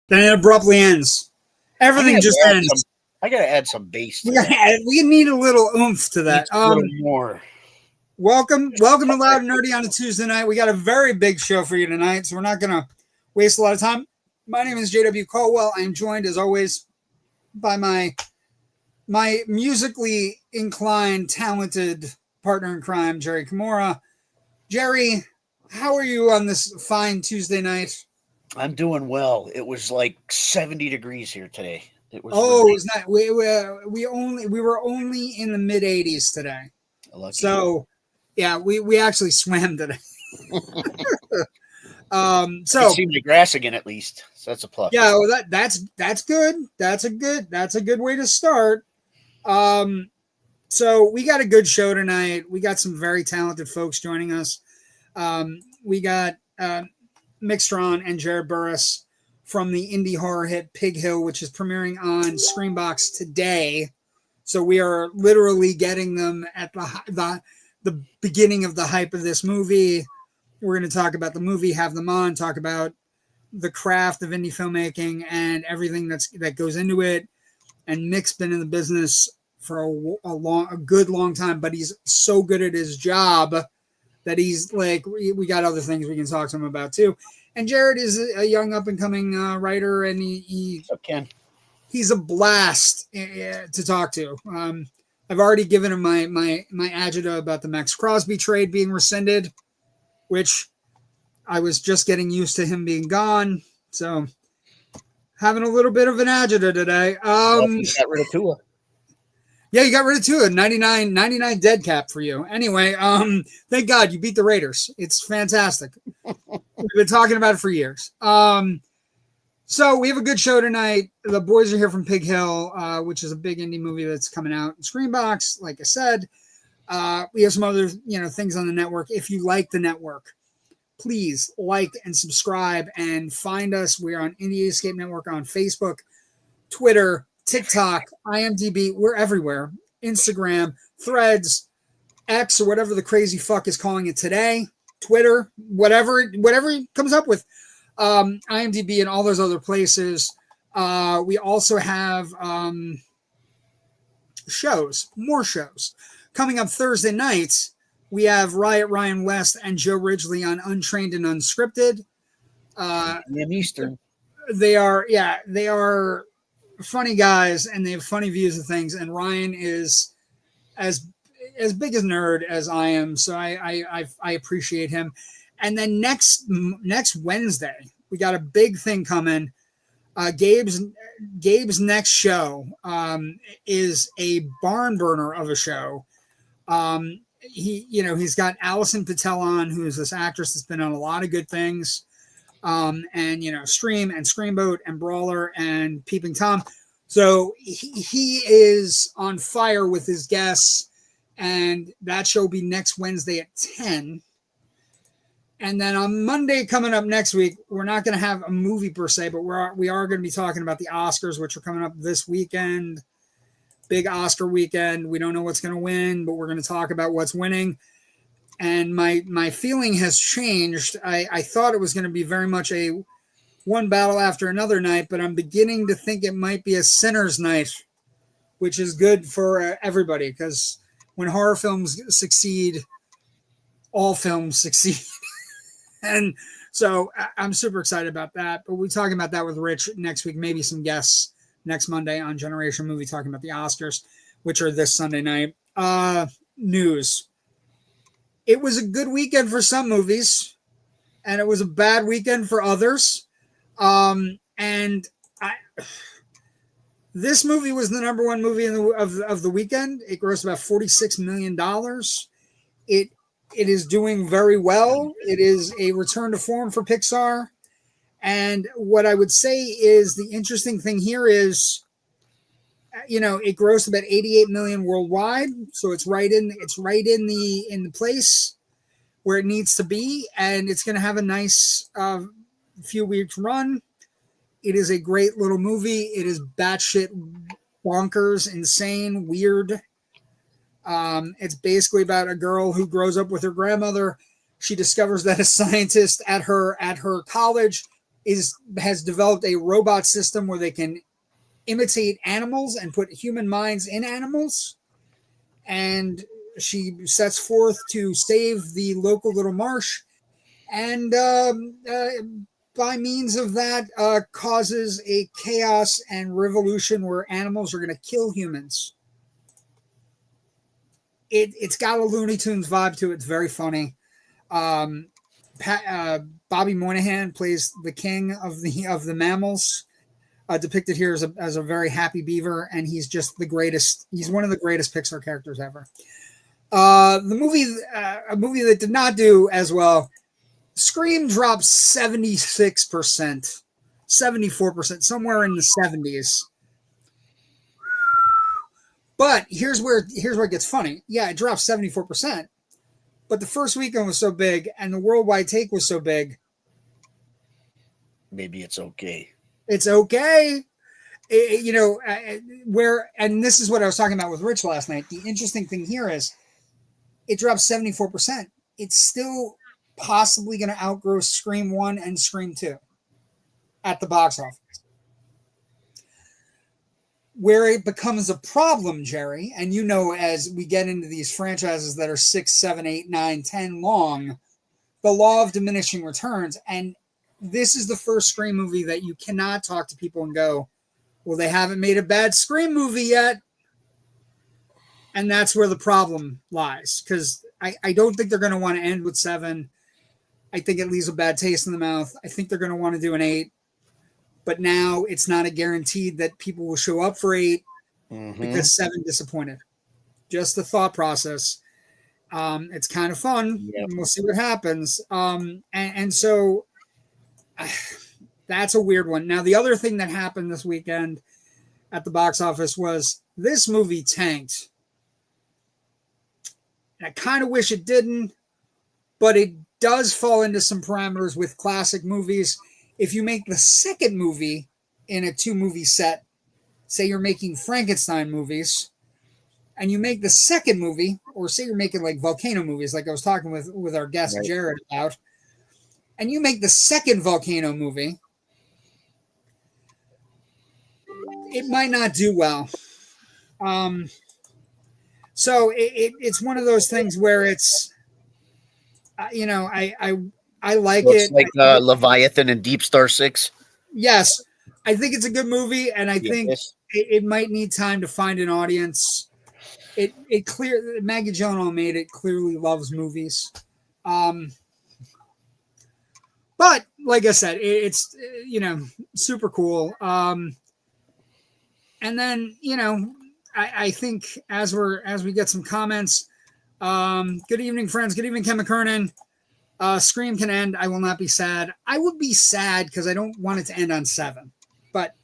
Then it abruptly ends. Everything just ends. I gotta add some bass to we need a little oomph to that. A little more. Welcome to Loud and Nerdy on a Tuesday night. We got a very big show for you tonight, so we're not going to waste a lot of time. My name is JW Colwell. I am joined, as always, by my musically inclined, talented partner in crime, Jerry Kamora. Jerry, how are you on this fine Tuesday night? I'm doing well. It was like 70 degrees here today. It was. Oh, it's not. We were only in the mid 80s today. So, yeah, we actually swam today. So see my grass again at least. So that's a plus. Yeah, well, that's good. That's a good way to start. So we got a good show tonight. We got some very talented folks joining us. We got Mick Strawn and Jarrod Burris from the indie horror hit Pig Hill, which is premiering on Screenbox today. So we are literally getting them at the beginning of the hype of this movie. We're going to talk about the movie, have them on, talk about the craft of indie filmmaking and everything that goes into it. And Mick's been in the business for a good long time, but he's so good at his job that he's like, we got other things we can talk to him about too. And Jarrod is a young up and coming writer, and he's a blast to talk to. I've already given him my agita about the Max Crosby trade being rescinded, which I was just getting used to him being gone. So having a little bit of an agita today. You got rid of Tua. Yeah, you got rid of Tua. 99 dead cap for you. Anyway, thank God you beat the Raiders. It's fantastic. We've been talking about it for years. So we have a good show tonight. The boys are here from Pig Hill, which is a big indie movie that's coming out in Screenbox. Like I said, we have some other things on the network. If you like the network, please like and subscribe and find us. We're on Indie Escape Network on Facebook, Twitter, TikTok, IMDb. We're everywhere. Instagram, Threads, X, or whatever the crazy fuck is calling it today. Twitter, whatever it comes up with. IMDb and all those other places. We also have more shows. Coming up Thursday nights, we have Riot Ryan West and Joe Ridgely on Untrained and Unscripted. Eastern. They are funny guys, and they have funny views of things. And Ryan is as big a nerd as I am, so I appreciate him. And then next Wednesday, we got a big thing coming. Gabe's next show is a barn burner of a show. He's got Allison Patel on, who is this actress that's been on a lot of good things. And Stream and Screamboat and Brawler and Peeping Tom. So he is on fire with his guests, and that show will be next Wednesday at 10. And then on Monday coming up next week, we're not going to have a movie per se, but we are going to be talking about the Oscars, which are coming up this weekend. Big Oscar weekend. We don't know what's going to win, but we're going to talk about what's winning. And my feeling has changed. I thought it was going to be very much a one battle after another night, but I'm beginning to think it might be a sinner's night, which is good for everybody, because when horror films succeed, all films succeed. And so I'm super excited about that. But we're talking about that with Rich next week, maybe some guests next Monday on Generation Movie talking about the Oscars, which are this Sunday night. News. It was a good weekend for some movies, and it was a bad weekend for others. This movie was the number one movie of the weekend. It grossed about $46 million. It is doing very well. It is a return to form for Pixar. And what I would say is the interesting thing here is, it grossed about 88 million worldwide. So it's right in the place where it needs to be. And it's going to have a nice few weeks run. It is a great little movie. It is batshit bonkers, insane, weird. It's basically about a girl who grows up with her grandmother. She discovers that a scientist at her college has developed a robot system where they can imitate animals and put human minds in animals. And she sets forth to save the local little marsh. And by means of that, causes a chaos and revolution where animals are going to kill humans. It's got a Looney Tunes vibe to it. It's very funny. Bobby Moynihan plays the king of the mammals, depicted here as a very happy beaver, and he's just the greatest. He's one of the greatest Pixar characters ever. A movie that did not do as well. Scream dropped 76%, 74%, somewhere in the 70s. But here's where it gets funny. Yeah, it dropped 74%. But the first weekend was so big and the worldwide take was so big. Maybe it's okay. It's okay. And this is what I was talking about with Rich last night. The interesting thing here is it dropped 74%. It's still possibly going to outgrow Scream 1 and Scream 2 at the box office. Where it becomes a problem, Jerry, and as we get into these franchises that are 6, 7, 8, 9, 10 long, the law of diminishing returns. And this is the first Scream movie that you cannot talk to people and go, well, they haven't made a bad Scream movie yet. And that's where the problem lies. Because I don't think they're going to want to end with 7. I think it leaves a bad taste in the mouth. I think they're going to want to do an 8. But now it's not a guaranteed that people will show up for 8 because 7 disappointed. Just the thought process. It's kind of fun. Yep. And we'll see what happens. And so that's a weird one. Now, the other thing that happened this weekend at the box office was this movie tanked. And I kind of wish it didn't, but it does fall into some parameters with classic movies. If you make the second movie in a 2-movie set, say you're making Frankenstein movies, and you make the second movie, or say you're making like volcano movies, like I was talking with our guest Jarrod about, and you make the second volcano movie, it might not do well. So it's one of those things where it's, I like it. Like Leviathan and Deep Star 6. Yes, I think it's a good movie, and I think it might need time to find an audience. It clear Maggie Gyllenhaal made it. Clearly loves movies, but like I said, it's super cool. And then I think as we get some comments. Good evening, friends. Good evening, Ken McKernan. Scream can end. I will not be sad. I would be sad because I don't want it to end on 7. But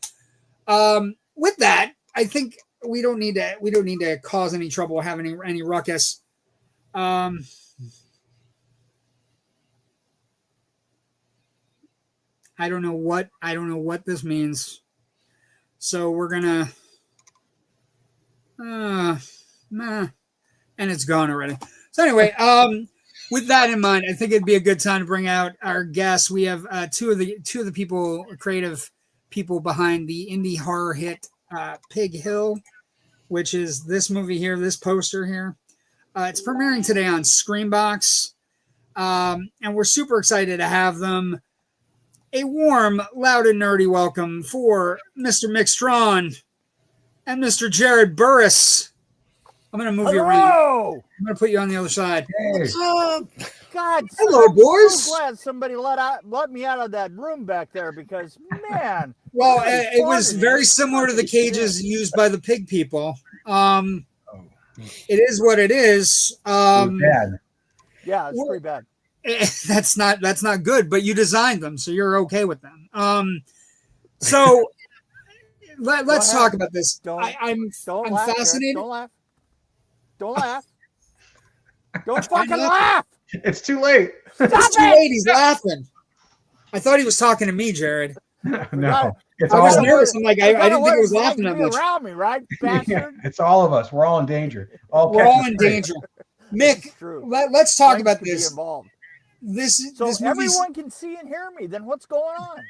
with that, I think we don't need to cause any trouble or have any ruckus. I don't know what this means. So we're gonna and it's gone already. So anyway, with that in mind, I think it'd be a good time to bring out our guests. We have two of the people, creative people behind the indie horror hit Pig Hill, which is this movie here, this poster here. It's premiering today on Screambox, and we're super excited to have them. A warm, loud, and nerdy welcome for Mr. Mick Strawn and Mr. Jarrod Burris. I'm going to move you around. I'm going to put you on the other side. Hey. What's up? God, hello, boys. I'm so glad somebody let me out of that room back there because, man. Well, it was very similar to the cages used by the pig people. It is what it is. Bad. Yeah, it's pretty bad. That's not good, but you designed them, so you're okay with them. So let's talk about this. I'm fascinated. Don't laugh. Don't laugh. Don't fucking laugh. It's too late. It's too late. He's laughing. I thought he was talking to me, Jarrod. No, it's I was all nervous. I'm like, I didn't think he was laughing that much. Around me, right, bastard? Yeah, it's all of us. We're all in danger. We're all in danger. Mick, let's talk about this. Involved. This So movie's... everyone can see and hear me. Then what's going on?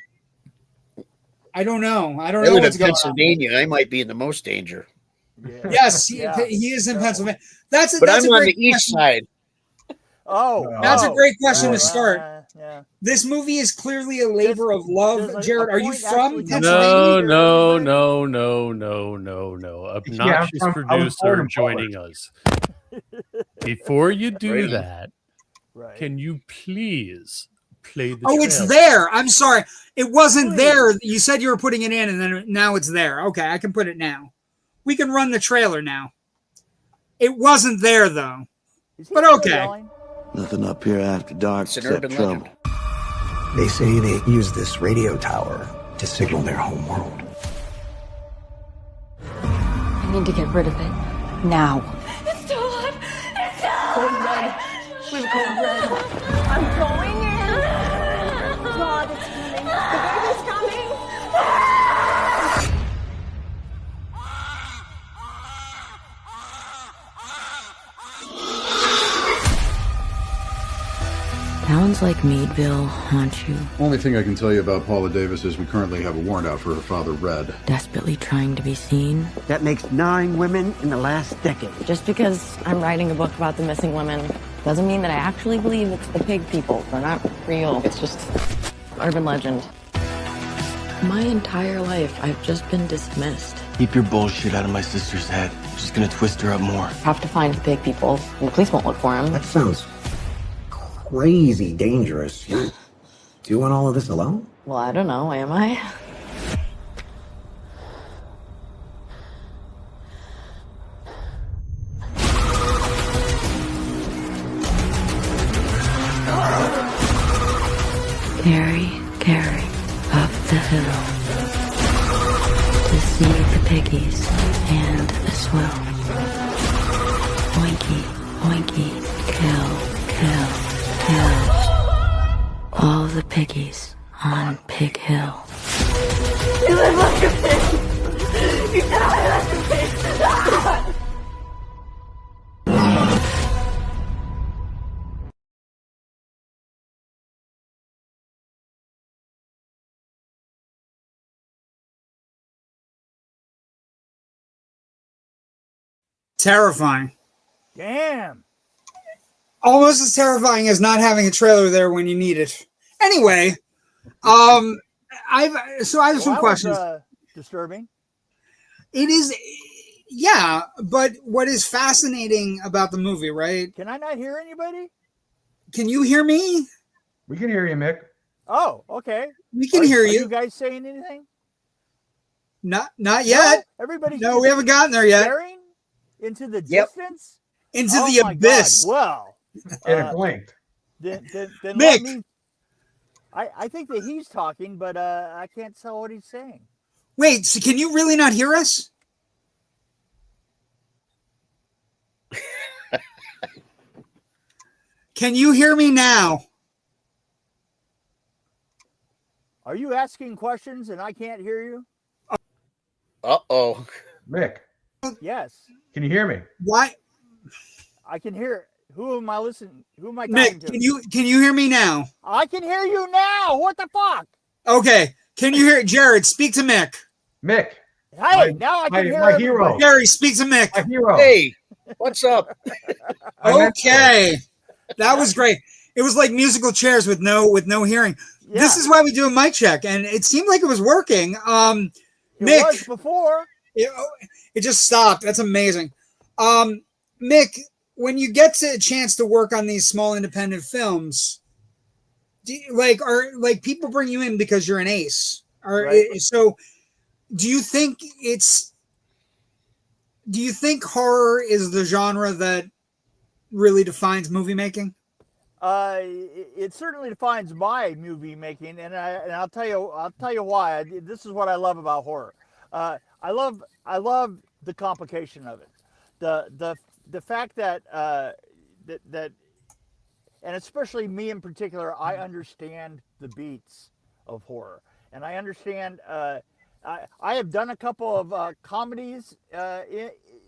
I don't know. I don't I know live in what's going on. Pennsylvania. I might be in the most danger. Yeah. Yes, Yeah. he is in Careful. Pennsylvania. That's But a I'm on great the east question. side. That's a great question right, to start. yeah. This movie is clearly a labor of love. does a Jared, are you point from actually come Pennsylvania? No, Everybody? no. Yeah, Obnoxious I was born producer in joining us. Before you do Right on. that, Right. can you please play the Oh, it's trailer? there. I'm sorry. It wasn't Please. there. You said you were putting it in, and then now it's there. Okay, I can put it now. We can run the trailer now. It wasn't there, though. Is he But still okay. yelling? Nothing up here after dark It's an except urban trouble. legend. They say they use this radio tower to signal their home world. I need to get rid of it. Now. It's still alive! It's still alive! We've gone red. I'm going in! God, it's coming. The baby's coming! Towns like Meadville haunt you, Only thing I can tell you about Paula Davis is we currently have a warrant out for her father, Red. desperately trying to be seen. That makes 9 women in the last decade. Just because I'm writing a book about the missing women doesn't mean that I actually believe it's the pig people. They're not real. It's just urban legend. My entire life, I've just been dismissed. Keep your bullshit out of my sister's head. I'm just gonna twist her up more. Have to find the pig people, and the police won't look for them. That sounds crazy dangerous. You're doing all of this alone? Well, I don't know, am I? Carry, carry, up the hill. To see the piggies and the swill. Oinky, oinky, kill, kill, kill. All the piggies on Pig Hill. You live like a pig! You die like a pig! Terrifying. Damn. Almost as terrifying as not having a trailer there when you need it. Anyway, I have some questions. Disturbing. It is, yeah, but what is fascinating about the movie, right? Can I not hear anybody? Can you hear me? We can hear you, Mick. Oh, okay. We can hear Are you. you guys saying anything? Not yet. No? Everybody. No, we haven't gotten there yet. Staring into the Yep. distance. Into Oh the my abyss. God. Well, And it blinked. then Mick. let me. I think that he's talking, but I can't tell what he's saying. Wait, so can you really not hear us? Can you hear me now? Are you asking questions and I can't hear you? Uh-oh. Mick, Yes, can you hear me? Why, I can hear. Who am I listening? Who am I talking Mick? to? Can you hear me now? I can hear you now. What the fuck? Okay. Can you hear Jared? Speak to Mick. Mick, Hey, now I can hear my everybody. hero. Gary, speak to Mick. My hero. Hey, what's up? Okay. That was great. It was like musical chairs with no hearing. Yeah, This is why we do a mic check, and it seemed like it was working. it Mick, was before. it just stopped. That's amazing. Mick, when you get to a chance to work on these small independent films, are people bring you in because you're an ace? Right. So do you think horror is the genre that really defines movie making? It certainly defines my movie making, and I'll tell you why. This is what I love about horror. I love the complication of it, the fact that that, and especially me in particular, I understand the beats of horror, and I understand. I have done a couple of comedies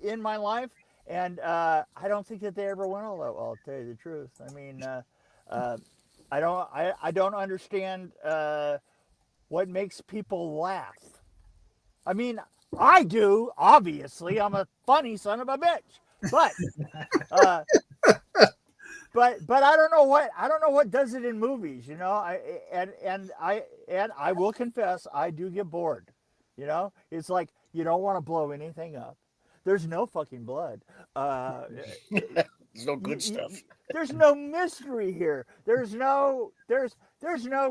in my life, and I don't think that they ever went all that well. I'll tell you the truth. I mean, I don't understand what makes people laugh. I mean, I do, obviously. I'm a funny son of a bitch. But but I don't know what does it in movies, you know. I will confess, I do get bored. You know, it's like you don't want to blow anything up. There's no fucking blood. There's no good stuff. There's no mystery here. There's no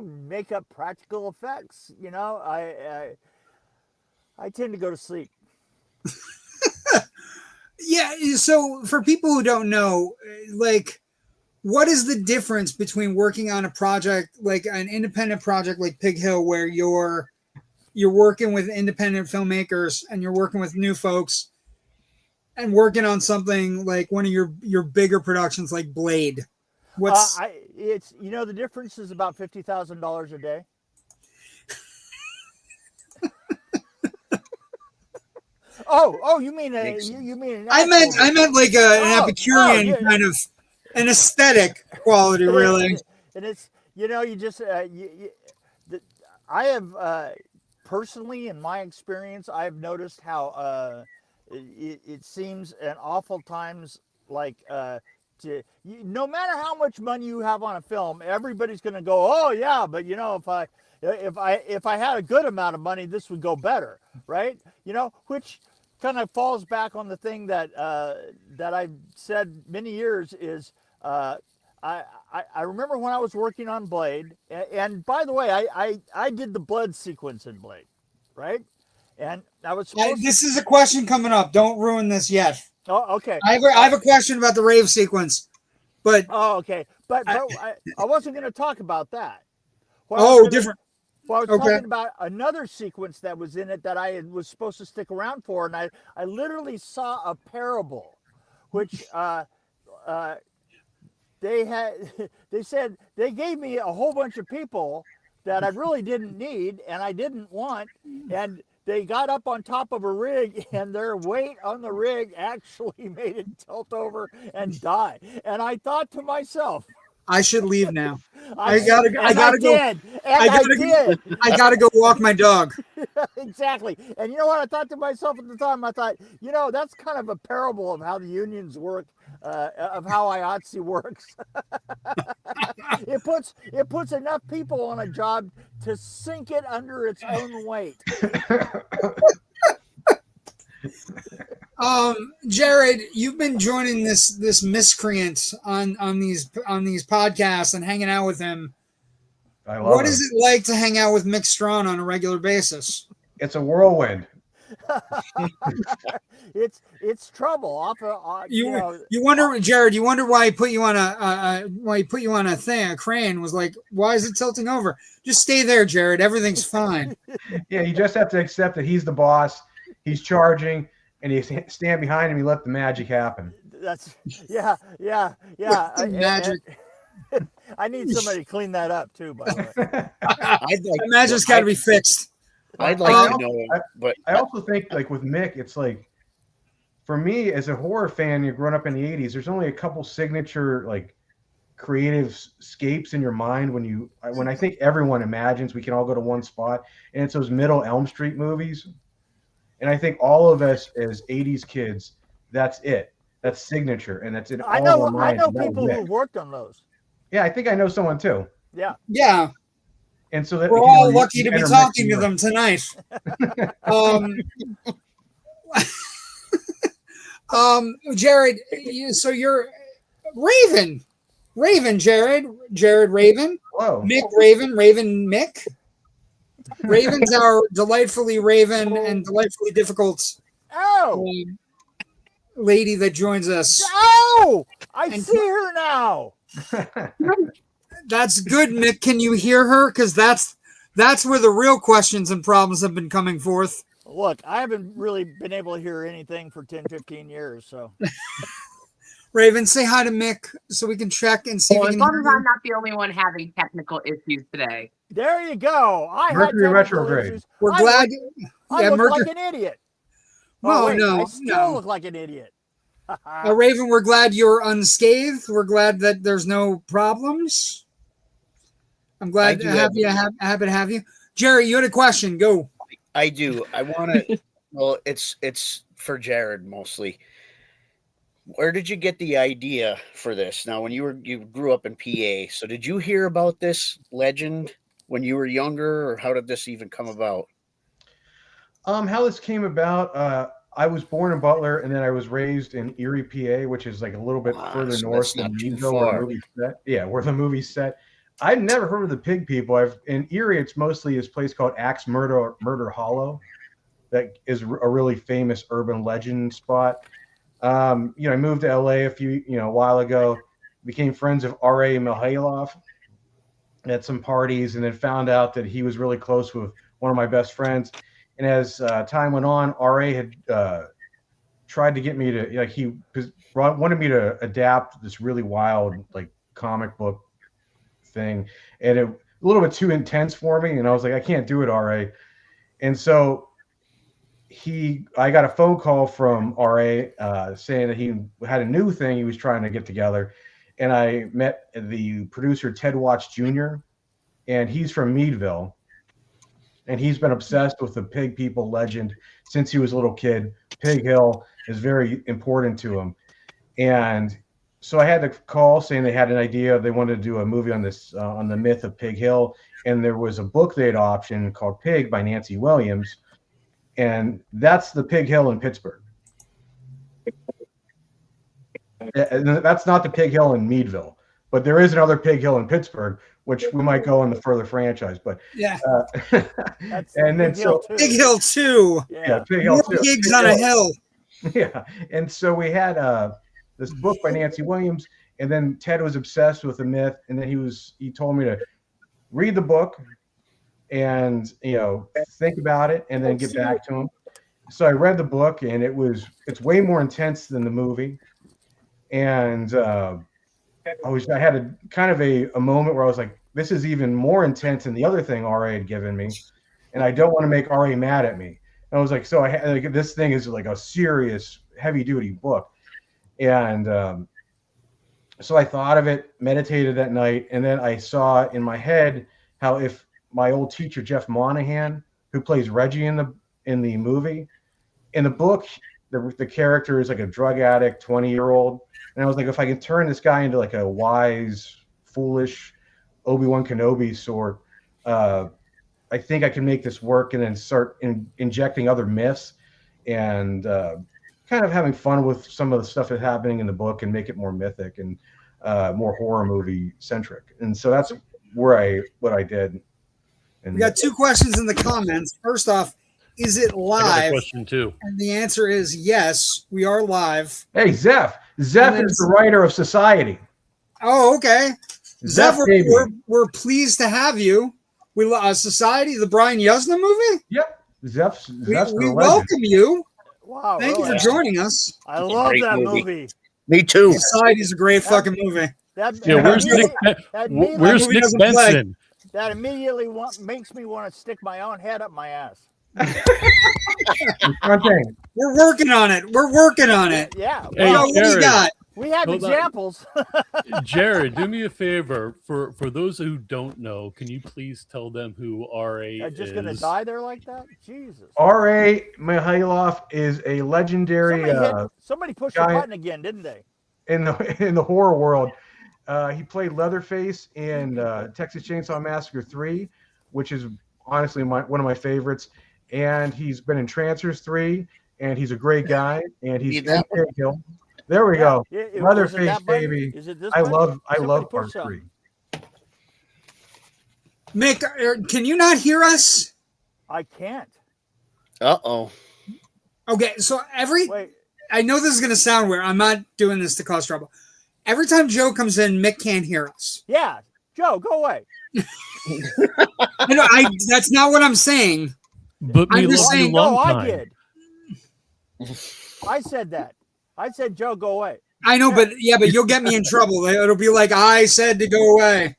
makeup practical effects. You know, I tend to go to sleep. Yeah. So for people who don't know, like, what is the difference between working on a project like an independent project like Pig Hill, where you're working with independent filmmakers and you're working with new folks, and working on something like one of your bigger productions like Blade? What's it's, you know, the difference is about $50,000 a day. Oh, you mean you mean? I meant like an Epicurean kind of an aesthetic quality, really. And it's, you know, you just I have personally, in my experience, I've noticed how it seems an awful times like no matter how much money you have on a film, everybody's going to go, oh yeah, but you know, if I had a good amount of money, this would go better, right? You know, which kind of falls back on the thing that I've said many years is I remember when I was working on Blade, and by the way, I did the blood sequence in Blade, right? And I was this is a question coming up. Don't ruin this yet. Oh, okay. I have a question about the rave sequence, but okay, but I wasn't going to talk about that. Different. Well, I was talking about another sequence that was in it that I was supposed to stick around for, and I literally saw a parable, which they said they gave me a whole bunch of people that I really didn't need and I didn't want, and they got up on top of a rig, and their weight on the rig actually made it tilt over and die. And I thought to myself, I should leave now. I gotta go walk my dog. Exactly. And you know what I thought to myself at the time? I thought, you know, that's kind of a parable of how the unions work, of how IATSE works. It puts enough people on a job to sink it under its own weight. Jarrod, you've been joining this miscreant on these podcasts and hanging out with him. What is it like to hang out with Mick Strawn on a regular basis? It's a whirlwind. It's trouble. You wonder, Jarrod. You wonder why he put you on a crane. Was like, why is it tilting over? Just stay there, Jarrod. Everything's fine. Yeah, you just have to accept that he's the boss. He's charging, and you stand behind him. You let the magic happen. That's yeah. Magic. I need somebody to clean that up too. By the way, the magic's got to be fixed. I'd like to know, but I also think, like with Mick, it's like, for me as a horror fan, you're growing up in the '80s. There's only a couple signature like creative escapes in your mind when I think everyone imagines we can all go to one spot, and it's those Middle Elm Street movies. And I think all of us as '80s kids, that's it. That's signature, and that's in all of our minds. I know people who worked on those. Yeah, I think I know someone too. Yeah. Yeah. And so that we're all lucky to be talking to them tonight. Jarrod, so you're Raven, Jarrod Raven. Hello. Mick Raven Mick. Raven's our delightfully Raven and delightfully difficult lady that joins us. Oh, I see her now. That's good, Mick. Can you hear her? Because that's where the real questions and problems have been coming forth. Look, I haven't really been able to hear anything for 10, 15 years. So, Raven, say hi to Mick so we can check and see. As long as I'm not the only one having technical issues today. There you go. Mercury retrograde. We're glad. I look like an idiot. No, I still look like an idiot. Raven, we're glad you're unscathed. We're glad that there's no problems. I'm glad happy to have you. Jerry, you had a question. Go. I do. I want to. Well, it's for Jarrod mostly. Where did you get the idea for this? Now, when you grew up in PA, so did you hear about this legend when you were younger, or how did this even come about? How this came about, I was born in Butler, and then I was raised in Erie, PA, which is like a little bit further so north that's not than too Meadville, where the far. movie's set. Yeah, where the movie's set. I've never heard of the Pig People. In Erie, it's mostly this place called Axe Murder Hollow, that is a really famous urban legend spot. I moved to LA a while ago, became friends of R.A. Mihailoff at some parties, and then found out that he was really close with one of my best friends. And as time went on, R.A. had tried to get me to, he wanted me to adapt this really wild, comic book thing. And a little bit too intense for me. And I was like, I can't do it, R.A. And so I got a phone call from R.A. Saying that he had a new thing he was trying to get together. And I met the producer, Ted Watts Jr., and he's from Meadville. And he's been obsessed with the Pig People legend since he was a little kid. Pig Hill is very important to him. And so I had to call saying they had an idea. They wanted to do a movie on this, on the myth of Pig Hill. And there was a book they'd optioned called Pig by Nancy Williams. And that's the Pig Hill in Pittsburgh. And that's not the Pig Hill in Meadville, but there is another Pig Hill in Pittsburgh, which we might go in the further franchise. But yeah, and then Pig Hill 2. Yeah, Pig Hill 2. Pigs on a hill. Yeah, and so we had this book by Nancy Williams, and then Ted was obsessed with the myth, and then he told me to read the book and think about it and then get back to him. So I read the book, and it's way more intense than the movie. And I had a kind of a moment where I was like, this is even more intense than the other thing RA had given me, and I don't want to make RA mad at me. And I was like, so this thing is like a serious, heavy duty book. And so I thought of it, meditated that night, and then I saw in my head how if my old teacher Jeff Monahan, who plays Reggie in the movie, in the book, the character is like a drug addict, 20-year-old. And I was like, if I can turn this guy into like a wise, foolish Obi-Wan Kenobi sort, I think I can make this work, and then start injecting other myths and kind of having fun with some of the stuff that's happening in the book and make it more mythic and more horror movie centric. And so that's what I did. And we got 2 questions in the comments. First off, is it live? I got a question too. And the answer is yes, we are live. Hey, Zeph. Zeph is the writer of Society. Oh, okay. Zeph, we're pleased to have you. We Society, the Brian Yuzna movie? Yep. Zeph's we welcome you. Wow. Thank you for joining us. I love that movie. Me too. Society's a great fucking movie. Where's Nick Benson? That immediately makes me want to stick my own head up my ass. We're working on it. Yeah. Hey, what do you got? We have examples. Jarrod, do me a favor. For those who don't know, can you please tell them who R.A. I'm just going to die there like that? Jesus. R.A. Mihailoff is a legendary somebody pushed the button again, didn't they? In the horror world. He played Leatherface in Texas Chainsaw Massacre 3, which is honestly one of my favorites. And he's been in Trancers 3, and he's a great guy. And he's in Pig Hill. There we go. Leatherface, baby. I love part 3. Mick, can you not hear us? I can't. Uh-oh. Okay, so I know this is going to sound weird. I'm not doing this to cause trouble. Every time Joe comes in, Mick can't hear us. Yeah. Joe, go away. That's not what I'm saying. But I'm just saying. No, I did. I said that. I said, Joe, go away. I know, but you'll get me in trouble. It'll be like, I said to go away.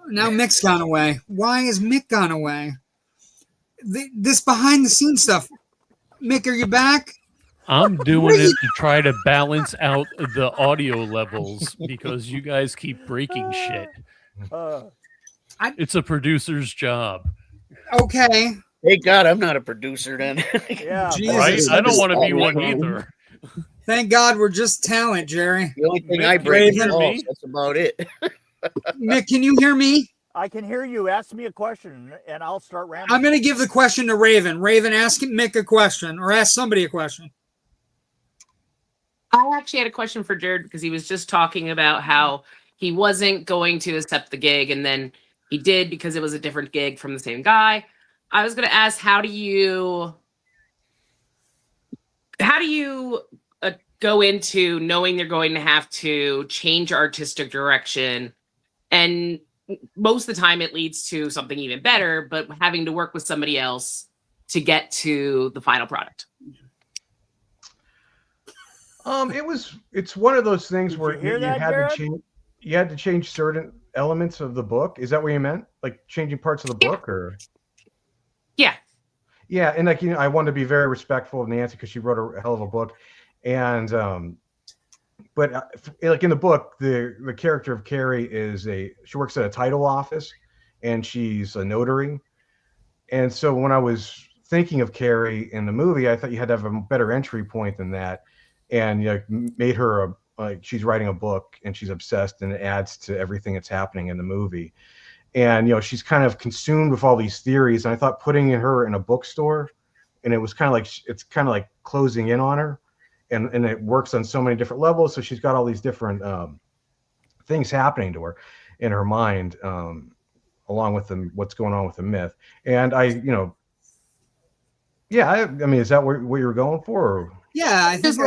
Now Mick's gone away. Why is Mick gone away? This behind the scenes stuff. Mick, are you back? I'm doing it to try to balance out the audio levels because you guys keep breaking shit. It's a producer's job. Okay. Thank God I'm not a producer then. Yeah, Right? Jesus. I don't want to be one either. Thank God we're just talent, Jerry. The only thing Mick, I can break you is hear balls. me? That's about it. Mick, can you hear me? I can hear you. Ask me a question, and I'll start rambling. I'm going to give the question to Raven. Raven, ask Mick a question, or ask somebody a question. I actually had a question for Jared because he was just talking about how he wasn't going to accept the gig, and then he did because it was a different gig from the same guy. I was going to ask, how do you go into knowing you're going to have to change artistic direction, and most of the time it leads to something even better, but having to work with somebody else to get to the final product? It's one of those things Did where you hear that, had Jarrod? to change. You had to change certain elements of the book. Is that what you meant? Like changing parts of the book, or? Yeah. Yeah, and I wanted to be very respectful of Nancy because she wrote a hell of a book, and but like in the book, the character of Carrie she works at a title office, and she's a notary, and so when I was thinking of Carrie in the movie, I thought you had to have a better entry point than that, and made her like she's writing a book and she's obsessed, and it adds to everything that's happening in the movie. And she's kind of consumed with all these theories, and I thought putting her in a bookstore, and it was kind of like closing in on her, and it works on so many different levels. So she's got all these different things happening to her in her mind, along with what's going on with the myth. And I mean, is that what you were going for? Or? Yeah, I think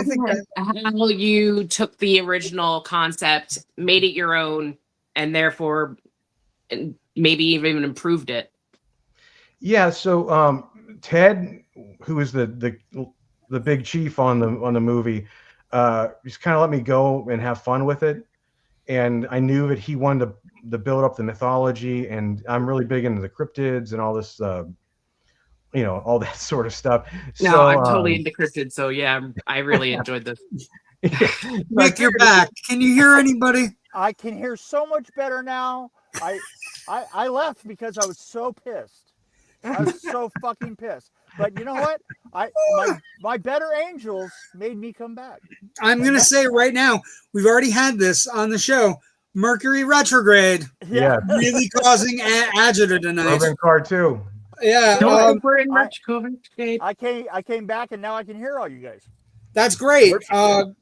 how you took the original concept, made it your own, and therefore maybe even improved it. Yeah. So Ted, who is the big chief on the movie, just kind of let me go and have fun with it. And I knew that he wanted to build up the mythology, and I'm really big into the cryptids and all this, all that sort of stuff. No, so, I'm totally into cryptids, so yeah, I really enjoyed this. Mick, you're back. Can you hear anybody? I can hear so much better now. I left because I was so pissed. I was so fucking pissed. But you know what? My better angels made me come back. I'm going to say right now, we've already had this on the show. Mercury retrograde. Yeah. Really causing agita tonight. Urban Car 2. Yeah. We're in retrograde. I came back, and now I can hear all you guys. That's great. How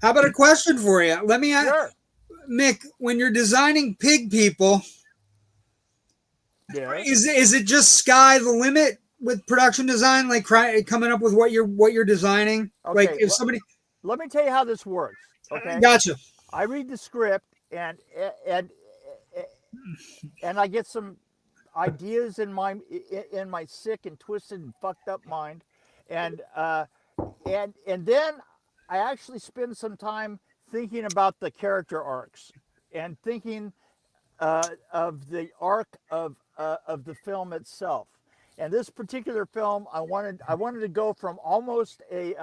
about a question for you? Let me ask, Sure. Mick, when you're designing pig people, Yeah. is it just sky the limit with production design, like coming up with what you're designing? Okay, Like if somebody, let me tell you how this works. Okay. Gotcha. I read the script and I get some ideas in my sick and twisted and fucked up mind, and then I actually spend some time thinking about the character arcs and thinking of the arc of the film itself. And this particular film, I wanted to go from almost a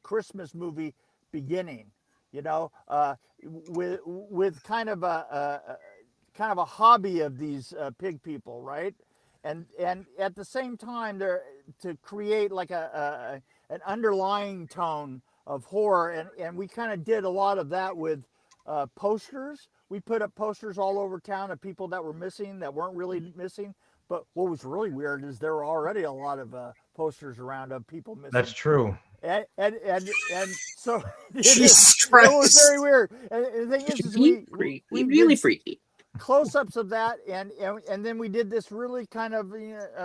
Christmas movie beginning, with kind of a hobby of these pig people, right? And at the same time, they're to create like an underlying tone of horror, and we kind of did a lot of that with posters. We put up posters all over town of people that were missing, that weren't really missing. But what was really weird is there were already a lot of posters around of people missing. That's true. And so Jesus it Christ. was very weird. And the thing is we really did freaky close-ups of that, and then we did this really kind of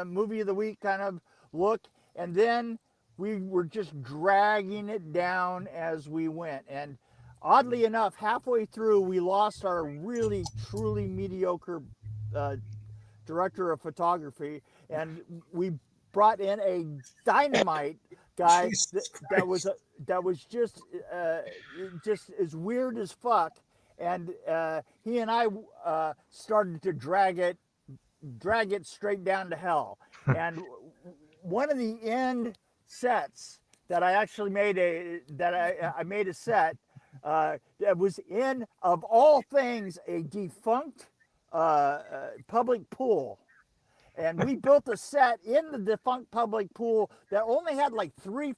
movie of the week kind of look, and then we were just dragging it down as we went. And oddly enough, halfway through, we lost our really truly mediocre director of photography, and we brought in a dynamite guy that was just as weird as fuck, and he and I started to drag it straight down to hell. And one of the end sets that I actually made I made a set that was in, of all things, a defunct public pool. And we built a set in the defunct public pool that only had like 3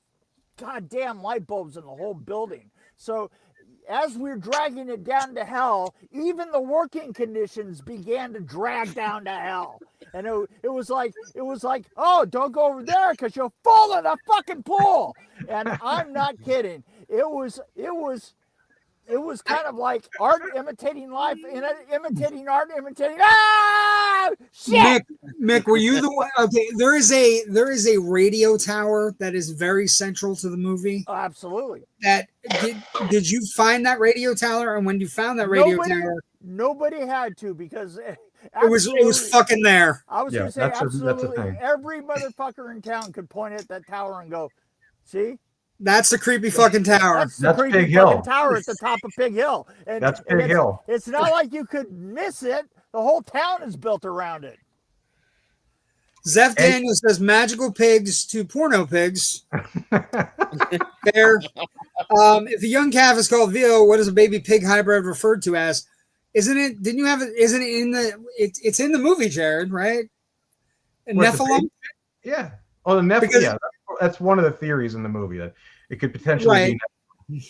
goddamn light bulbs in the whole building. So as we're dragging it down to hell, even the working conditions began to drag down to hell. And it was like, oh, don't go over there because you'll fall in the fucking pool. And I'm not kidding. It was kind of like art imitating life, imitating art, imitating shit. Mick, were you the one? Okay, there is a radio tower that is very central to the movie. Oh, absolutely. That did you find that radio tower? And when you found that radio tower, nobody had to, because it was fucking there. I was gonna say that's absolutely a thing. every motherfucker in town could point at that tower and go, see? That's the creepy fucking tower. That's the creepy Pig Hill. fucking tower at the top of Pig Hill. And, That's Pig Hill. It's not like you could miss it. The whole town is built around it. Zeph Daniels says magical pigs to porno pigs. Fair. If a young calf is called Vio, what is a baby pig hybrid referred to as? Isn't it? Didn't you have it? Isn't it in the? It's in the movie, Jarrod, right? Nephilim. Yeah. Oh, the Nephilim. Because, yeah, that's one of the theories in the movie, that it could potentially be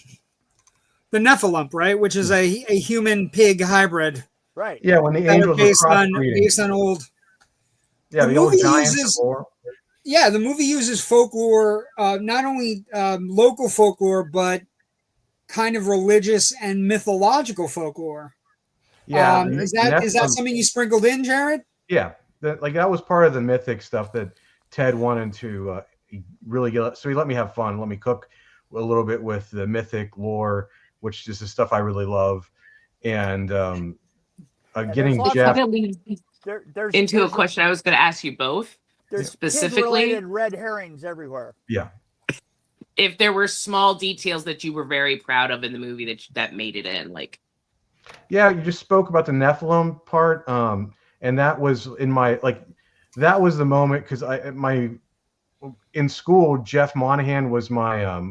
the Nephilim, right? Which is a human pig hybrid. Right. Yeah, when the angels are based on old. Yeah, the old giants. Yeah, the movie uses folklore, not only local folklore, but kind of religious and mythological folklore. Yeah, is that something you sprinkled in, Jarrod? Yeah, that was part of the mythic stuff that Ted wanted to really get. So he let me have fun, let me cook a little bit with the mythic lore, which is the stuff I really love, and getting Jeff into a question I was going to ask you both. There's specifically red herrings everywhere. Yeah. If there were small details that you were very proud of in the movie that made it in, like. Yeah, you just spoke about the Nephilim part, and that was in my that was the moment, because in school Jeff Monahan was my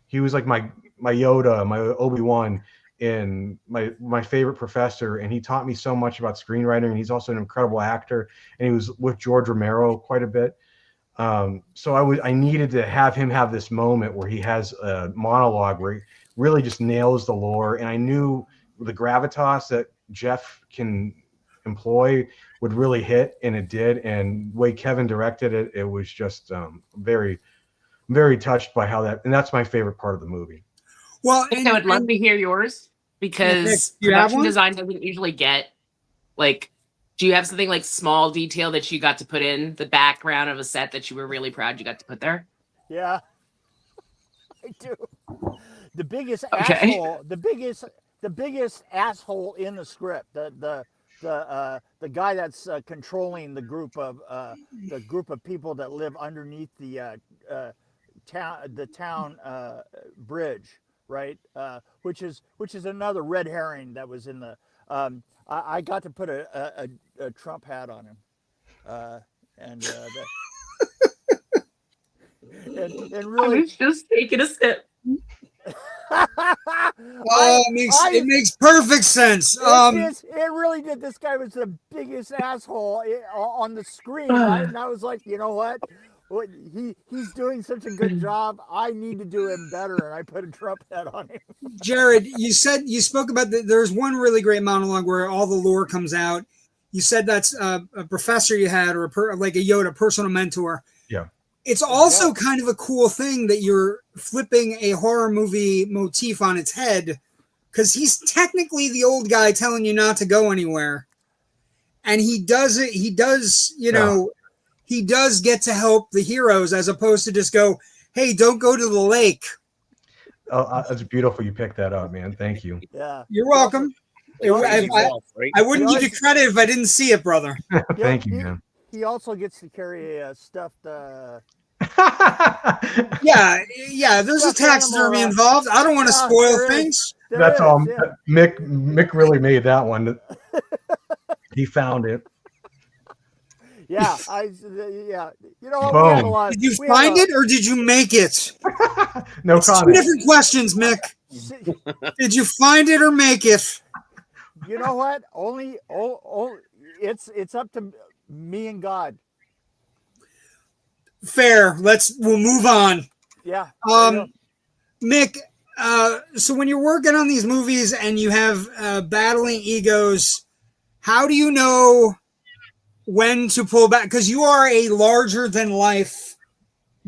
he was like my Yoda, my Obi-Wan, and my favorite professor, and he taught me so much about screenwriting, and he's also an incredible actor, and he was with George Romero quite a bit. So I needed to have him have this moment where he has a monologue where he really just nails the lore, and I knew the gravitas that Jeff can employ would really hit, and it did. And the way Kevin directed it, it was just very, very touched by how and that's my favorite part of the movie. Well, I would love to hear yours, because production design doesn't usually get, like, do you have something like small detail that you got to put in the background of a set that you were really proud you got to put there? Yeah, I do. The biggest asshole, the biggest asshole in the script, the guy that's controlling the group of people that live underneath the town bridge, right? Which is another red herring that was in the. I got to put a Trump hat on him, and really, I was just taking a sip. It makes perfect sense. It really did. This guy was the biggest asshole on the screen, right? And I was like, you know what? He's doing such a good job. I need to do him better, and I put a Trump hat on him. Jarrod, you spoke about there's one really great monologue where all the lore comes out. You said that's a professor you had, or like a Yoda, personal mentor. Yeah. It's also kind of a cool thing that you're flipping a horror movie motif on its head, because he's technically the old guy telling you not to go anywhere. And he does it. He does, he does get to help the heroes, as opposed to just go, hey, don't go to the lake. Oh, that's beautiful. You picked that up, man. Thank you. Yeah. You're welcome. I wouldn't give you credit if I didn't see it, brother. Thank you, man. He also gets to carry a stuffed. Yeah. There's a taxidermy involved. I don't want to spoil things. That's all. Mick really made that one. He found it. Yeah, You know, boom. Did you find it or did you make it? No comment. Two different questions, Mick. Did you find it or make it? You know what? Only it's up to me and God. Fair. We'll move on. Yeah. Mick, so when you're working on these movies and you have battling egos, how do you know when to pull back? Because you are a larger than life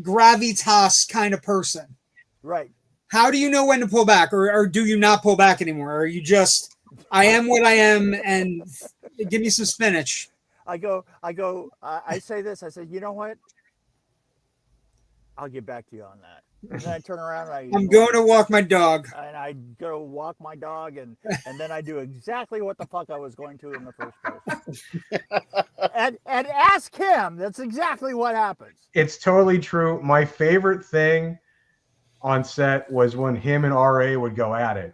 gravitas kind of person. Right. How do you know when to pull back, or do you not pull back anymore? Or are you just, I am what I am, and give me some spinach? I say this, I say, you know what? I'll get back to you on that. And then I turn around and I'm going to walk my dog. And I go walk my dog, and then I do exactly what the fuck I was going to in the first place. and ask him. That's exactly what happens. It's totally true. My favorite thing on set was when him and RA would go at it.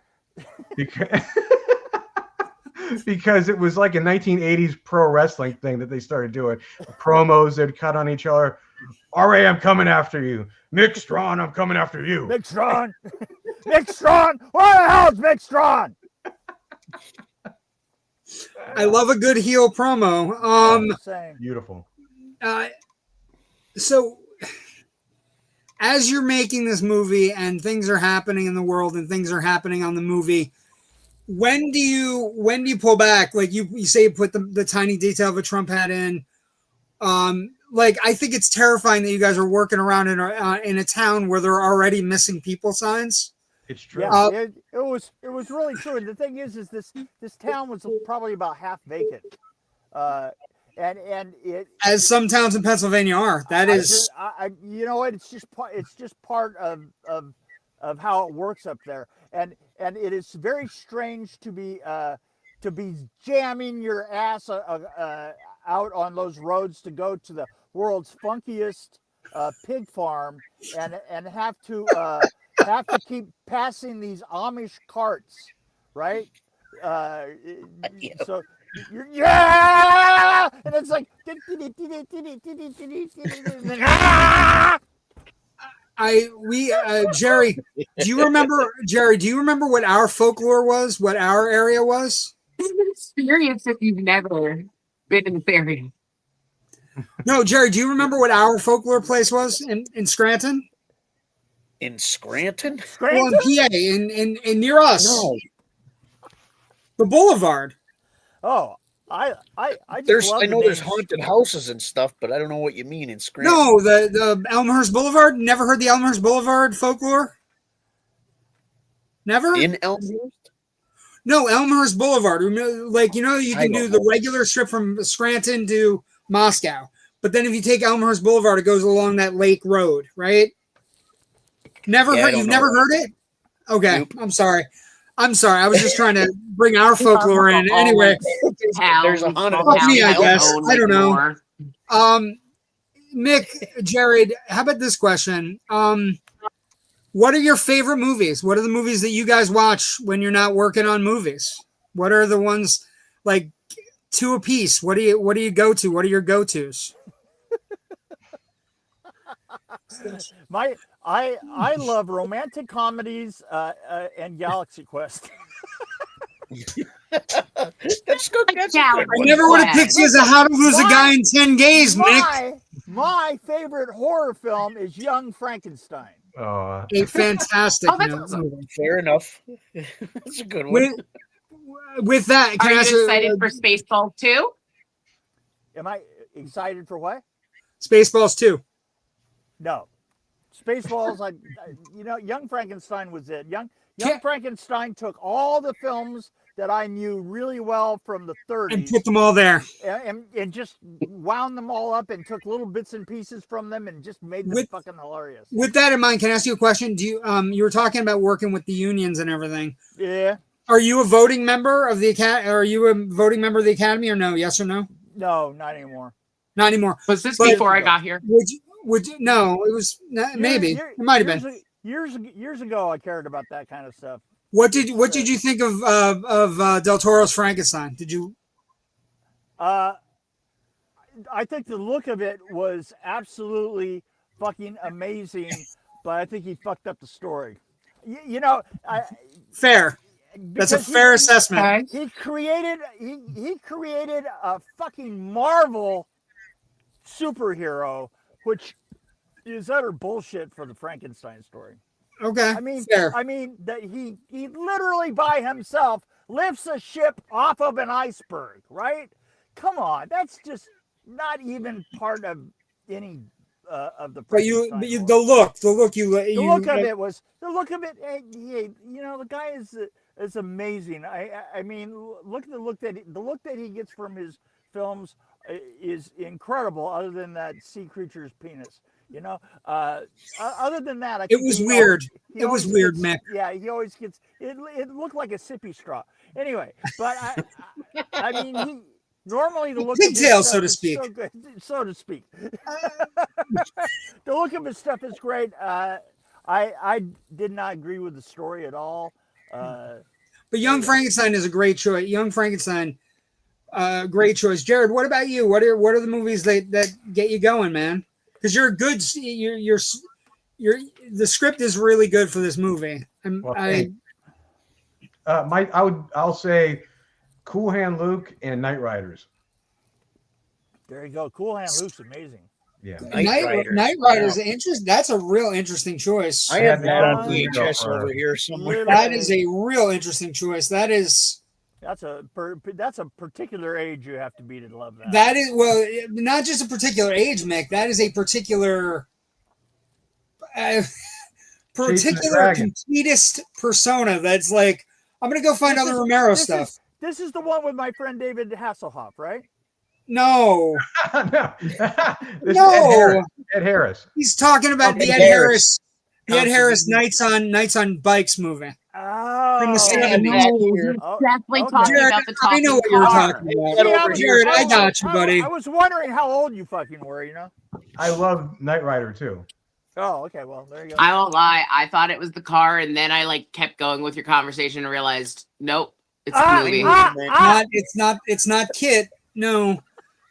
Because it was like a 1980s pro wrestling thing that they started doing. Promos, they'd cut on each other. RA, I'm coming after you. Mick Strawn, I'm coming after you. Mick Strawn. Mick Strawn. Where the hell's Mick Strawn? I love a good heel promo. Beautiful. So as you're making this movie and things are happening in the world and things are happening on the movie, when do you pull back? Like you say, you put the tiny detail of a Trump hat in. Like, I think it's terrifying that you guys are working around in a town where there are already missing people signs. It's true. Yeah, it was really true. And the thing is this town was probably about half vacant. And it, as some towns in Pennsylvania are. That is, you know what? It's just part of how it works up there. And it is very strange to be jamming your ass out on those roads to go to the world's funkiest pig farm and have to keep passing these Amish carts, right? So yeah, and it's like Jerry, do you remember what our folklore was? What our area was? This is an experience if you've never been in this area. No, Jerry, do you remember what our folklore place was in Scranton? In Scranton? Well, in PA, in near us. No. The Boulevard. Oh, I know there's haunted houses and stuff, but I don't know what you mean in Scranton. No, the Elmhurst Boulevard. Never heard the Elmhurst Boulevard folklore? Never? In Elmhurst? No, Elmhurst Boulevard. Like, you can do the regular strip from Scranton to Moscow. But then if you take Elmhurst Boulevard, it goes along that lake road, right? You've never heard it? Okay, nope. I'm sorry. I was just trying to bring our folklore in. Anyway, there's a haunted house. Me, I guess. I don't know. Mick, Jarrod, how about this question? What are your favorite movies? What are the movies that you guys watch when you're not working on movies? What are the ones, like, two a piece? What do you go to? What are your go-tos? I love romantic comedies and Galaxy Quest. That's good. I never would have picked you as How to Lose a Guy in 10 Days, Mick. My favorite horror film is Young Frankenstein. A fantastic movie. Fair enough. That's a good one. With that, are you excited for Spaceballs 2? Am I excited for what? Spaceballs 2. No. Spaceballs, Young Frankenstein was it. Young Frankenstein took all the films that I knew really well from the 30s and put them all there, and just wound them all up and took little bits and pieces from them and just made them fucking hilarious. With that in mind, can I ask you a question? Do you you were talking about working with the unions and everything? Yeah. Are you a voting member of the Academy? Are you a voting member of the Academy or no? Yes or no? No, not anymore. Not anymore. Was this before I got here? No, it was maybe. It might have been. Years ago, I cared about that kind of stuff. What did you think of Del Toro's Frankenstein? Did you? I think the look of it was absolutely fucking amazing, but I think he fucked up the story. Fair. That's a fair assessment. He created a fucking Marvel superhero, which is utter bullshit for the Frankenstein story. Okay, fair. I mean that he literally by himself lifts a ship off of an iceberg, right? Come on, that's just not even part of any of the. But the look of it. Hey, you know, the guy is amazing. I mean, look at the look that he gets from his films is incredible. Other than that sea creature's penis. You know, other than that, it was weird. It was weird, Mick. Yeah, he always gets it. It looked like a sippy straw. Anyway, but I mean, normally the look pigtail, of so to speak. So good, so to speak. The look of his stuff is great. I did not agree with the story at all. But Young Frankenstein is a great choice. Young Frankenstein, great choice. Jarrod, what about you? What are the movies that get you going, man? Because you're a good, the script is really good for this movie. I'll say Cool Hand Luke and Night Riders. There you go. Cool Hand Luke's amazing. Yeah. Night Riders, that's a real interesting choice. I have that on VHS over here somewhere. That is a real interesting choice. That's a particular age you have to be to love that. That is, well, not just a particular age, Mick. That is a particular completist persona. That's like, I'm gonna go find other Romero stuff. This is the one with my friend David Hasselhoff, right? No. No. This No. is Ed Harris. He's talking about the Ed Harris Nights on Bikes movie. Oh, from the 70s. Definitely talking Jarrod, about the I know what you're talking about. Jarrod, I got you, buddy. I was wondering how old you fucking were, you know? I love Knight Rider too. Oh, okay. Well, there you go. I won't lie. I thought it was the car, and then I kept going with your conversation and realized, nope, it's the movie. It's not Kit. No.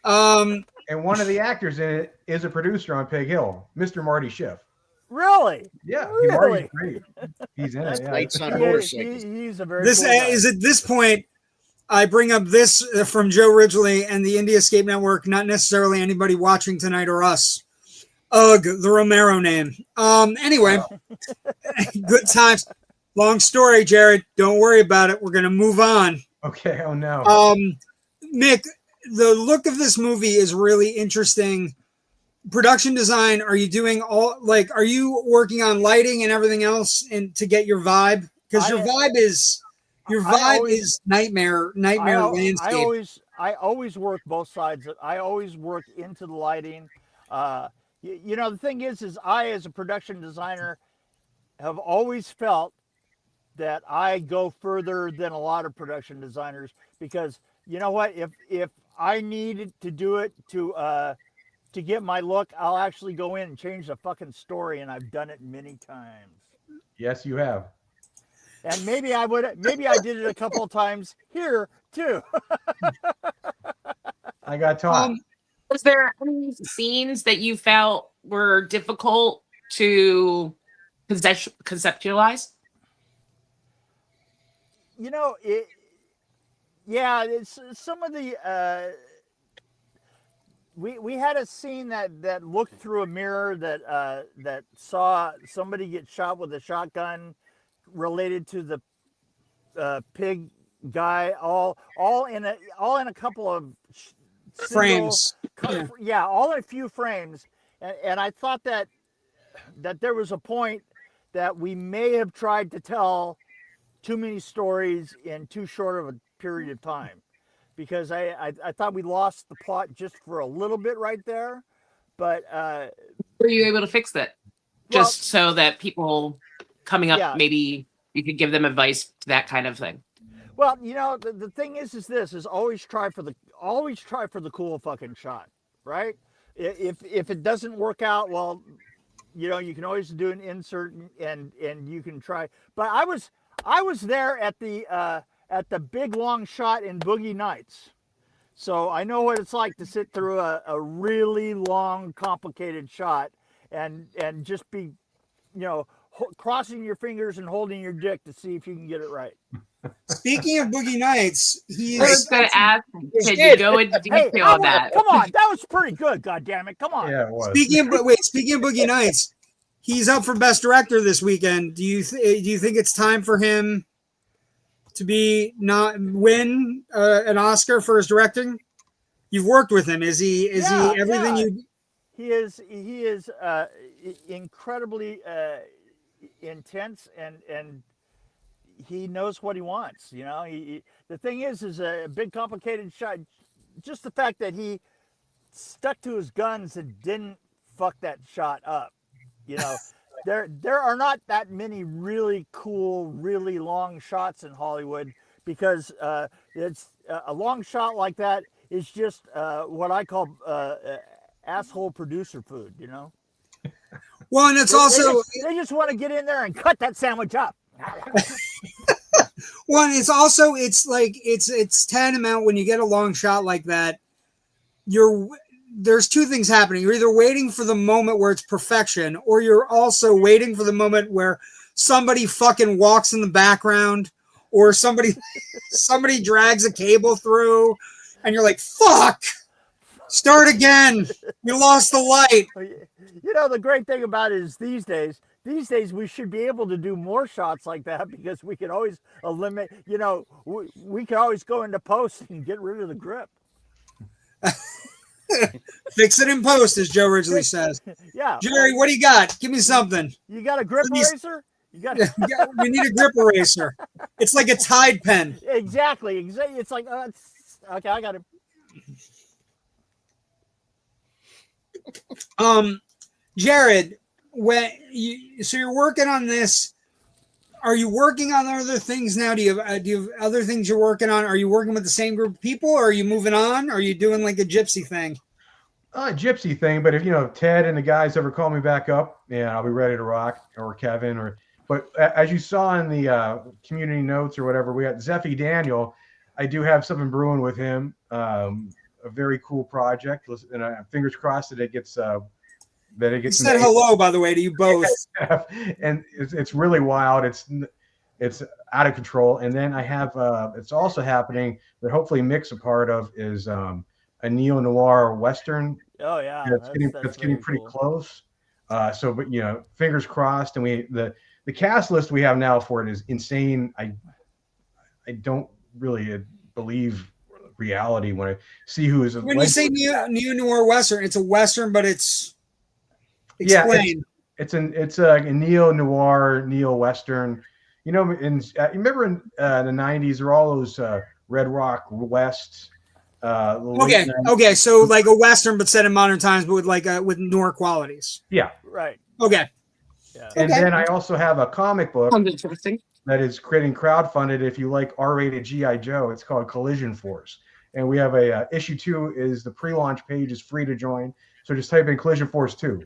And one of the actors in it is a producer on Pig Hill, Mr. Marty Schiff. Really? Yeah, really? Marty's great. He's in it. Yeah. Lights on motorcycles. He's a very This cool guy. is at this point. I bring up this from Joe Ridgely and the Indie Escape Network, not necessarily anybody watching tonight or us. Ugh, the Romero name. Anyway, good times. Long story, Jarrod. Don't worry about it. We're gonna move on. Okay. Oh no. Mick, the look of this movie is really interesting. Production design, are you doing are you working on lighting and everything else to get your vibe? Because your vibe is nightmare landscape. I always work both sides. I always work into the lighting. You know, the thing is I, as a production designer, have always felt that I go further than a lot of production designers, because you know what, if I needed to do it to get my look, I'll actually go in and change the fucking story, and I've done it many times. Yes, you have. And maybe I did it a couple of times here too. I got taught. Was there any scenes that you felt were difficult to conceptualize? You know, it's some of the we had a scene that looked through a mirror that saw somebody get shot with a shotgun related to the pig guy, all in a couple of frames. Yeah, all in a few frames. And I thought that there was a point that we may have tried to tell too many stories in too short of a period of time, because I thought we lost the plot just for a little bit right there. But were you able to fix that? Just so that people coming up, maybe you could give them advice to that kind of thing. Well, you know, the thing is always try for the cool fucking shot, right? If it doesn't work out, well, you know, you can always do an insert and you can try. But I was there at the big long shot in Boogie Nights, so I know what it's like to sit through a really long, complicated shot and just be, you know, crossing your fingers and holding your dick to see if you can get it right. Speaking of Boogie Nights, I was going to ask, can you did. go into Hey, detail on that? come on, that was pretty good. God damn it, come on. Yeah, it was. speaking of Boogie Nights, he's up for Best Director this weekend. Do you think it's time for him to win an Oscar for his directing? You've worked with him. Is he everything you? He is incredibly intense and he knows what he wants. You know, the thing is a big complicated shot. Just the fact that he stuck to his guns and didn't fuck that shot up. You know, there are not that many really cool, really long shots in Hollywood because it's a long shot like that is just what I call asshole producer food. You know. Well, and it's they just want to get in there and cut that sandwich up. Well, it's tantamount when you get a long shot like that. There's two things happening. You're either waiting for the moment where it's perfection, or you're also waiting for the moment where somebody fucking walks in the background, or somebody drags a cable through, and you're like, "Fuck! Start again. You lost the light." You know, the great thing about it is these days we should be able to do more shots like that because we can always eliminate, you know, we can always go into post and get rid of the grip. Fix it in post, as Joe originally says. Yeah. Jerry, what do you got? Give me something. You got a grip eraser? We need a grip eraser. It's like a Tide pen. Exactly. It's like, okay, I got it. Jarrod, so you're working on this. Are you working on other things now? Do you have other things you're working on? Are you working with the same group of people, or are you moving on? Are you doing like a gypsy thing? Gypsy thing, but if Ted and the guys ever call me back up, yeah, I'll be ready to rock, or Kevin, but as you saw in the community notes or whatever, we got Zeffy Daniel. I do have something brewing with him, a very cool project, and fingers crossed that it gets. He said hello, by the way, to you both. And it's really wild. It's out of control. And then I have it's also happening that hopefully Mick's a part of is a neo-noir Western. Oh yeah. That's getting pretty close. But fingers crossed. And the cast list we have now for it is insane. I don't really believe reality when I see who is. When you say neo-noir Western, it's a Western, but it's. Explain. Yeah, it's a neo-noir, neo-western. You remember in the 90s, there were all those Red Rock West. Okay, so like a Western, but set in modern times, but with noir qualities. Yeah. Right. Okay. Yeah. And then I also have a comic book that is creating crowdfunded. If you like R-rated G.I. Joe, it's called Collision Force. And we have a issue 2 is the pre-launch page is free to join. So just type in Collision Force 2.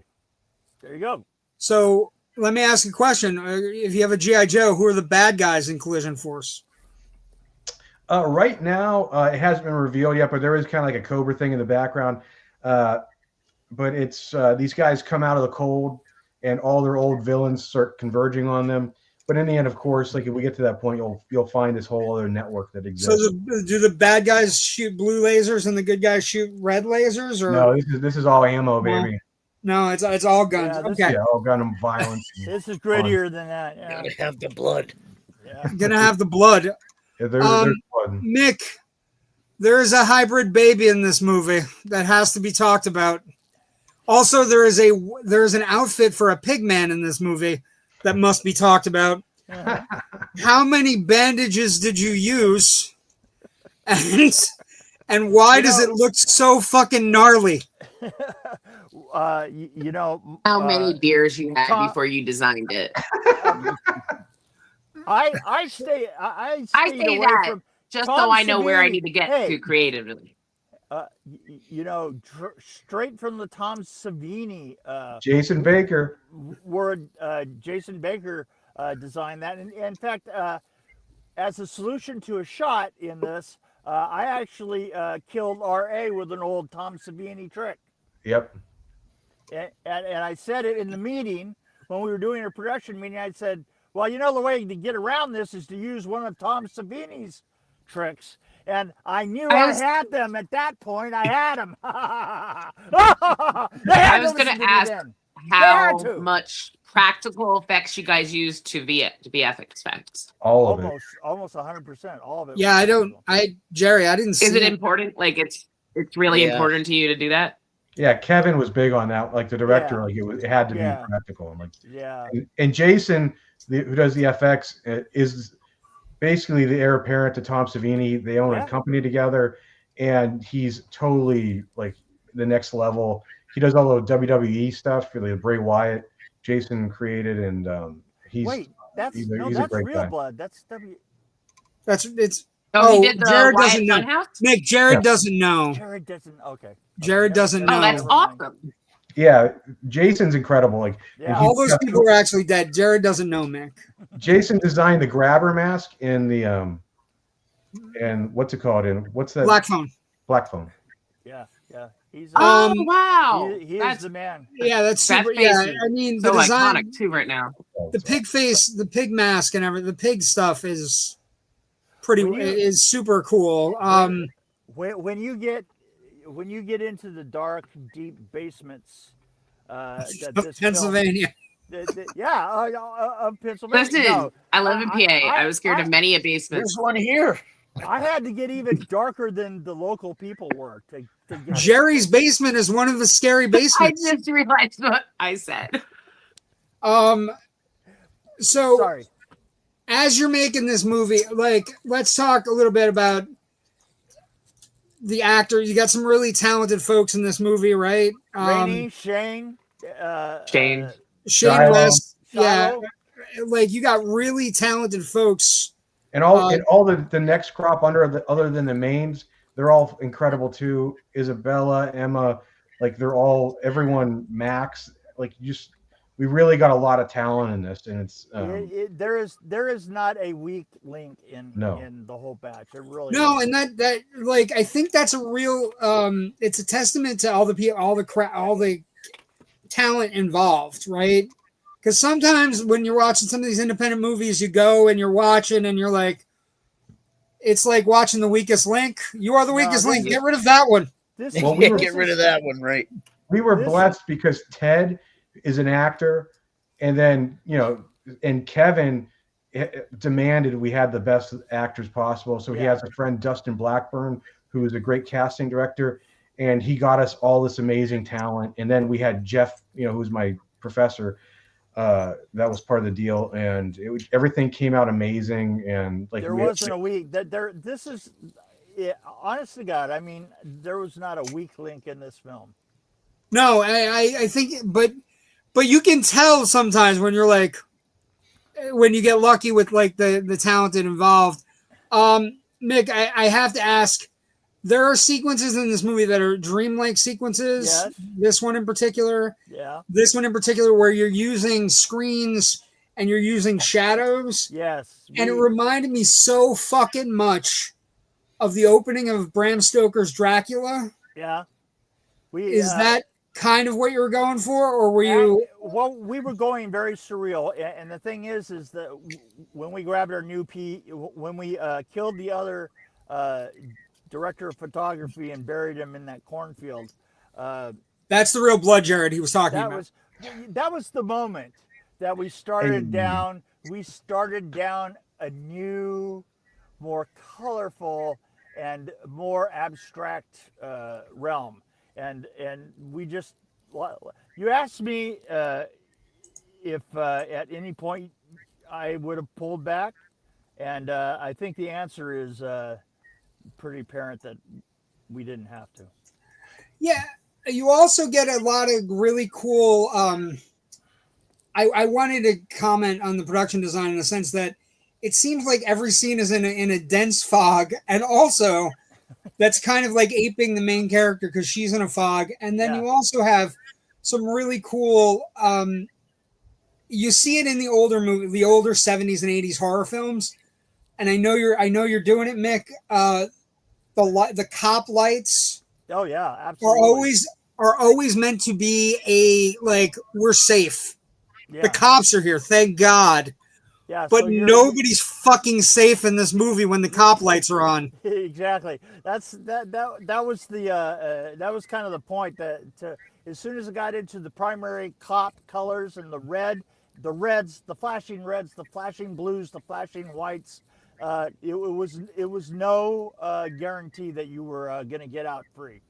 There you go. So let me ask a question. If you have a G.I. Joe, who are the bad guys in Collision Force? Right now, it hasn't been revealed yet, but there is kind of like a Cobra thing in the background. But it's these guys come out of the cold, and all their old villains start converging on them. But in the end, of course, like if we get to that point, you'll find this whole other network that exists. So do the bad guys shoot blue lasers and the good guys shoot red lasers? Or no, this is all ammo, baby. No, it's all guns. Yeah, okay. Yeah, all gun and violence. This is grittier than that. Yeah. Gotta have the blood. Yeah. Gonna have the blood. Yeah, there's blood. Mick, there is a hybrid baby in this movie that has to be talked about. Also, there is an outfit for a pig man in this movie that must be talked about. How many bandages did you use? And why does it look so fucking gnarly? How many beers you had before you designed it? I stay away that from just Tom so I know where I Savini. need to get to creatively. Straight from the Tom Savini. Jason Baker. Word, Jason Baker designed that. And in fact, as a solution to a shot in this, I actually killed R.A. with an old Tom Savini trick. Yep. And I said it in the meeting when we were doing a production meeting. I said, Well, you know, the way to get around this is to use one of Tom Savini's tricks. And I knew I had them at that point. I had them. I was going to ask how much practical effects you guys use to VFX effects. All of it. Almost 100%. All of it. Yeah, Jerry, I didn't see. Is it important? Like it's really important to you to do that? Yeah, Kevin was big on that. Like the director, like it had to be practical. I'm like, and Jason, who does the FX, is basically the heir apparent to Tom Savini. They own a company together, and he's totally like the next level. He does all the WWE stuff for the Bray Wyatt. Jason created, and he's that's a that's great Real guy. Blood. That's it's. Oh, he did the Jared Wyatt doesn't know. Funhouse? Nick, Jared doesn't know. Jared doesn't. Okay. Jared doesn't know. Oh, that's awesome. Yeah, Jason's incredible. Like all those people are actually dead. Jared doesn't know, Mick. Jason designed the grabber mask in the and what's it called? In what's that? Black Phone. Black Phone. Yeah. He's wow. He is the man. Yeah, that's super. Yeah, I mean so the design, iconic too right now. The pig face, the pig mask, and everything. The pig stuff is is super cool. When you get into the dark, deep basements, Pennsylvania. Of Pennsylvania. Listen, no, I live in PA. I was scared of many a basement. There's one here. I had to get even darker than the local people were to get Jerry's basement is one of the scary basements. I just realized what I said. So sorry. As you're making this movie, like, let's talk a little bit about the actor. You got some really talented folks in this movie, right? Rainey, Shane West. Yeah, like you got really talented folks. And all the next crop other than the mains, they're all incredible too. Isabella, Emma, like everyone, Max, like we really got a lot of talent in this, and it's there is not a weak link in the whole batch. It really no, isn't. and that like I think that's a real it's a testament to all the talent involved, right? Because sometimes when you're watching some of these independent movies, you go and you're watching and you're like, it's like watching The Weakest Link. You are the weakest link. Get rid of that one. Get rid of that one, right? We were blessed because Ted is an actor, and then and Kevin demanded we had the best actors possible. So he has a friend, Dustin Blackburn, who is a great casting director, and he got us all this amazing talent. And then we had Jeff, who's my professor. That was part of the deal, and everything came out amazing. And like there wasn't a week that there. This is, honest to God, I mean, there was not a weak link in this film. No, I think, but you can tell sometimes when you're like, when you get lucky with like the talented involved. Mick, I have to ask. There are sequences in this movie that are dreamlike sequences. Yes. This one in particular. Yeah. This one in particular, where you're using screens and you're using shadows. Yes. And it reminded me so fucking much of the opening of Bram Stoker's Dracula. Yeah. Is that kind of what you were going for, or were you? Well, we were going very surreal, and the thing is that when we grabbed our new when we killed the other director of photography and buried him in that cornfield. That's the real blood, Jarrod, he was talking about. That was the moment that we started down. We started down a new, more colorful and more abstract realm, and we just. You asked me if at any point I would have pulled back, and I think the answer is. Pretty apparent that we didn't have to. Yeah, you also get a lot of really cool. I wanted to comment on the production design in the sense that it seems like every scene is in a dense fog, and also that's kind of like aping the main character because she's in a fog. And then you also have some really cool. You see it in the older 70s and 80s horror films. And I know you're doing it, Mick. The cop lights. Oh yeah, absolutely. Are always meant to be we're safe. Yeah. The cops are here, thank God. Yeah, but so you're- nobody's fucking safe in this movie when the cop lights are on. Exactly. That was the that was kind of the point that as soon as it got into the primary cop colors and the reds, the flashing reds, the flashing blues, the flashing whites, it was no guarantee that you were going to get out free.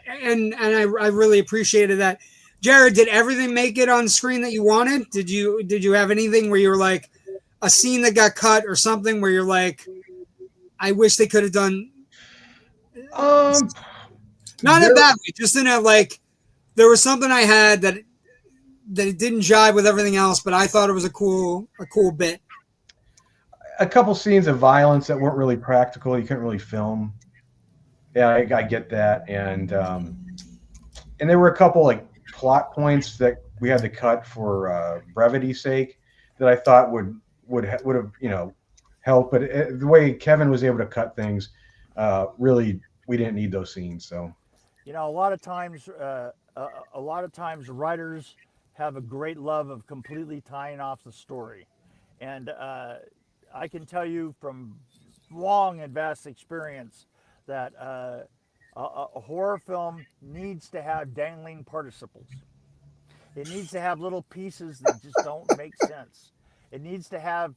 And I really appreciated that. Jarrod, did everything make it on screen that you wanted? Did you have anything where you were like a scene that got cut or something where you're like, I wish they could have done not in that way, just in a like there was something I had that it didn't jive with everything else, but I thought it was a cool bit. A couple scenes of violence that weren't really practical. You couldn't really film. Yeah, I get that, and there were a couple like plot points that we had to cut for brevity's sake that I thought would have helped. But the way Kevin was able to cut things, really, we didn't need those scenes. So, a lot of times writers have a great love of completely tying off the story, and I can tell you from long and vast experience that a horror film needs to have dangling participles. It needs to have little pieces that just don't make sense. It needs to have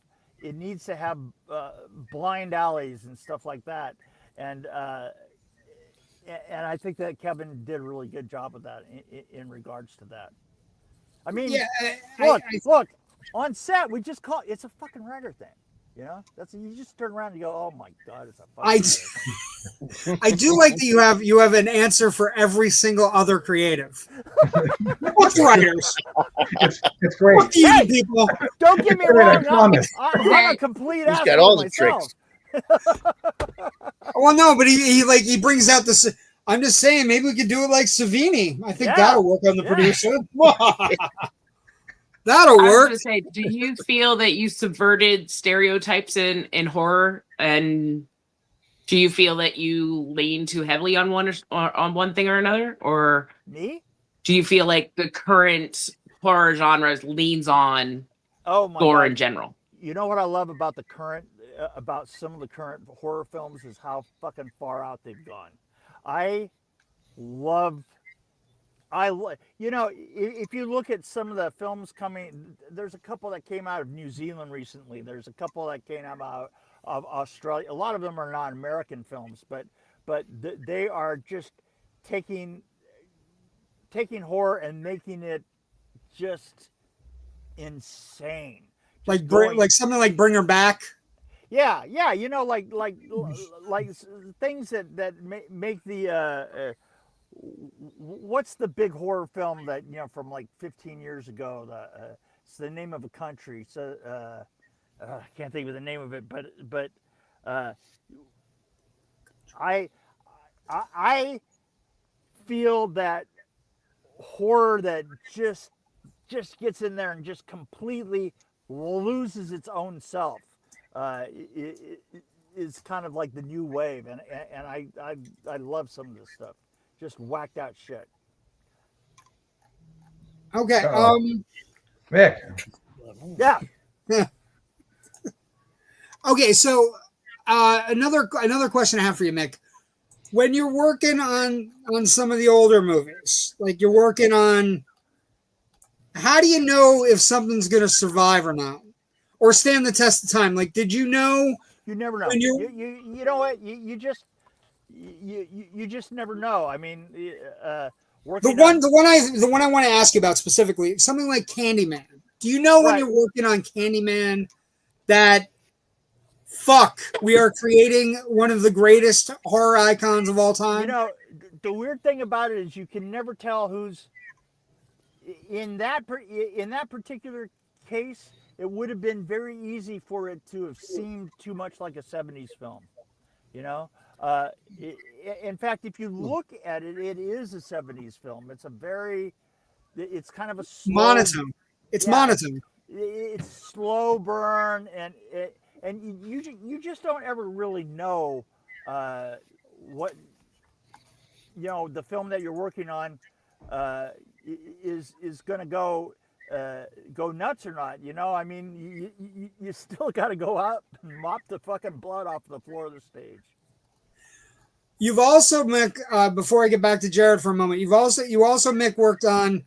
blind alleys and stuff like that. And I think that Kevin did a really good job of that in regards to that. I mean, look, on set we just call it's a fucking writer thing. That's you just turn around and go, oh my god, it's a fucking I do like that you have an answer for every single other creative. What's writers? It's great. What do you people? Don't get me wrong. I'm a complete He's asshole got all the myself. tricks. Well, no, but he brings out this. I'm just saying, maybe we could do it like Savini. I think that'll work on the producer. That'll I was work. going to say, do you feel that you subverted stereotypes in horror, and do you feel that you lean too heavily on one thing or another, or me? Do you feel like the current horror genres leans on gore in general? You know what I love about about some of the current horror films is how fucking far out they've gone. If you look at some of the films coming, there's a couple that came out of New Zealand recently. There's a couple that came out of Australia. A lot of them are not American films, but they are just taking horror and making it just insane. Like something like Bring Her Back. Yeah, like things that make the what's the big horror film that from like 15 years ago? It's the name of a country. So I can't think of the name of it, but I feel that horror that just gets in there and just completely loses its own self is kind of like the new wave, and I love some of this stuff. Just whacked out shit. Okay. Mick. Yeah. Okay, so another question I have for you, Mick. When you're working on some of the older movies, like you're working on, how do you know if something's going to survive or not, or stand the test of time? Like, did you know? You never know. You know what? You just never know. I mean, the one I want to ask you about specifically, something like Candyman. Do you know when you're working on Candyman that we are creating one of the greatest horror icons of all time? The weird thing about it is you can never tell who's in that particular case. It would have been very easy for it to have seemed too much like a 70s film, in fact, if you look at it, it is a 70s film. It's kind of a slow, monotone. It's monotone. It's slow burn, and you just don't ever really know what the film that you're working on is going to go go nuts or not. You know, I mean, you still got to go out and mop the fucking blood off the floor of the stage. You've also, Mick, before I get back to Jarrod for a moment, you also, Mick, worked on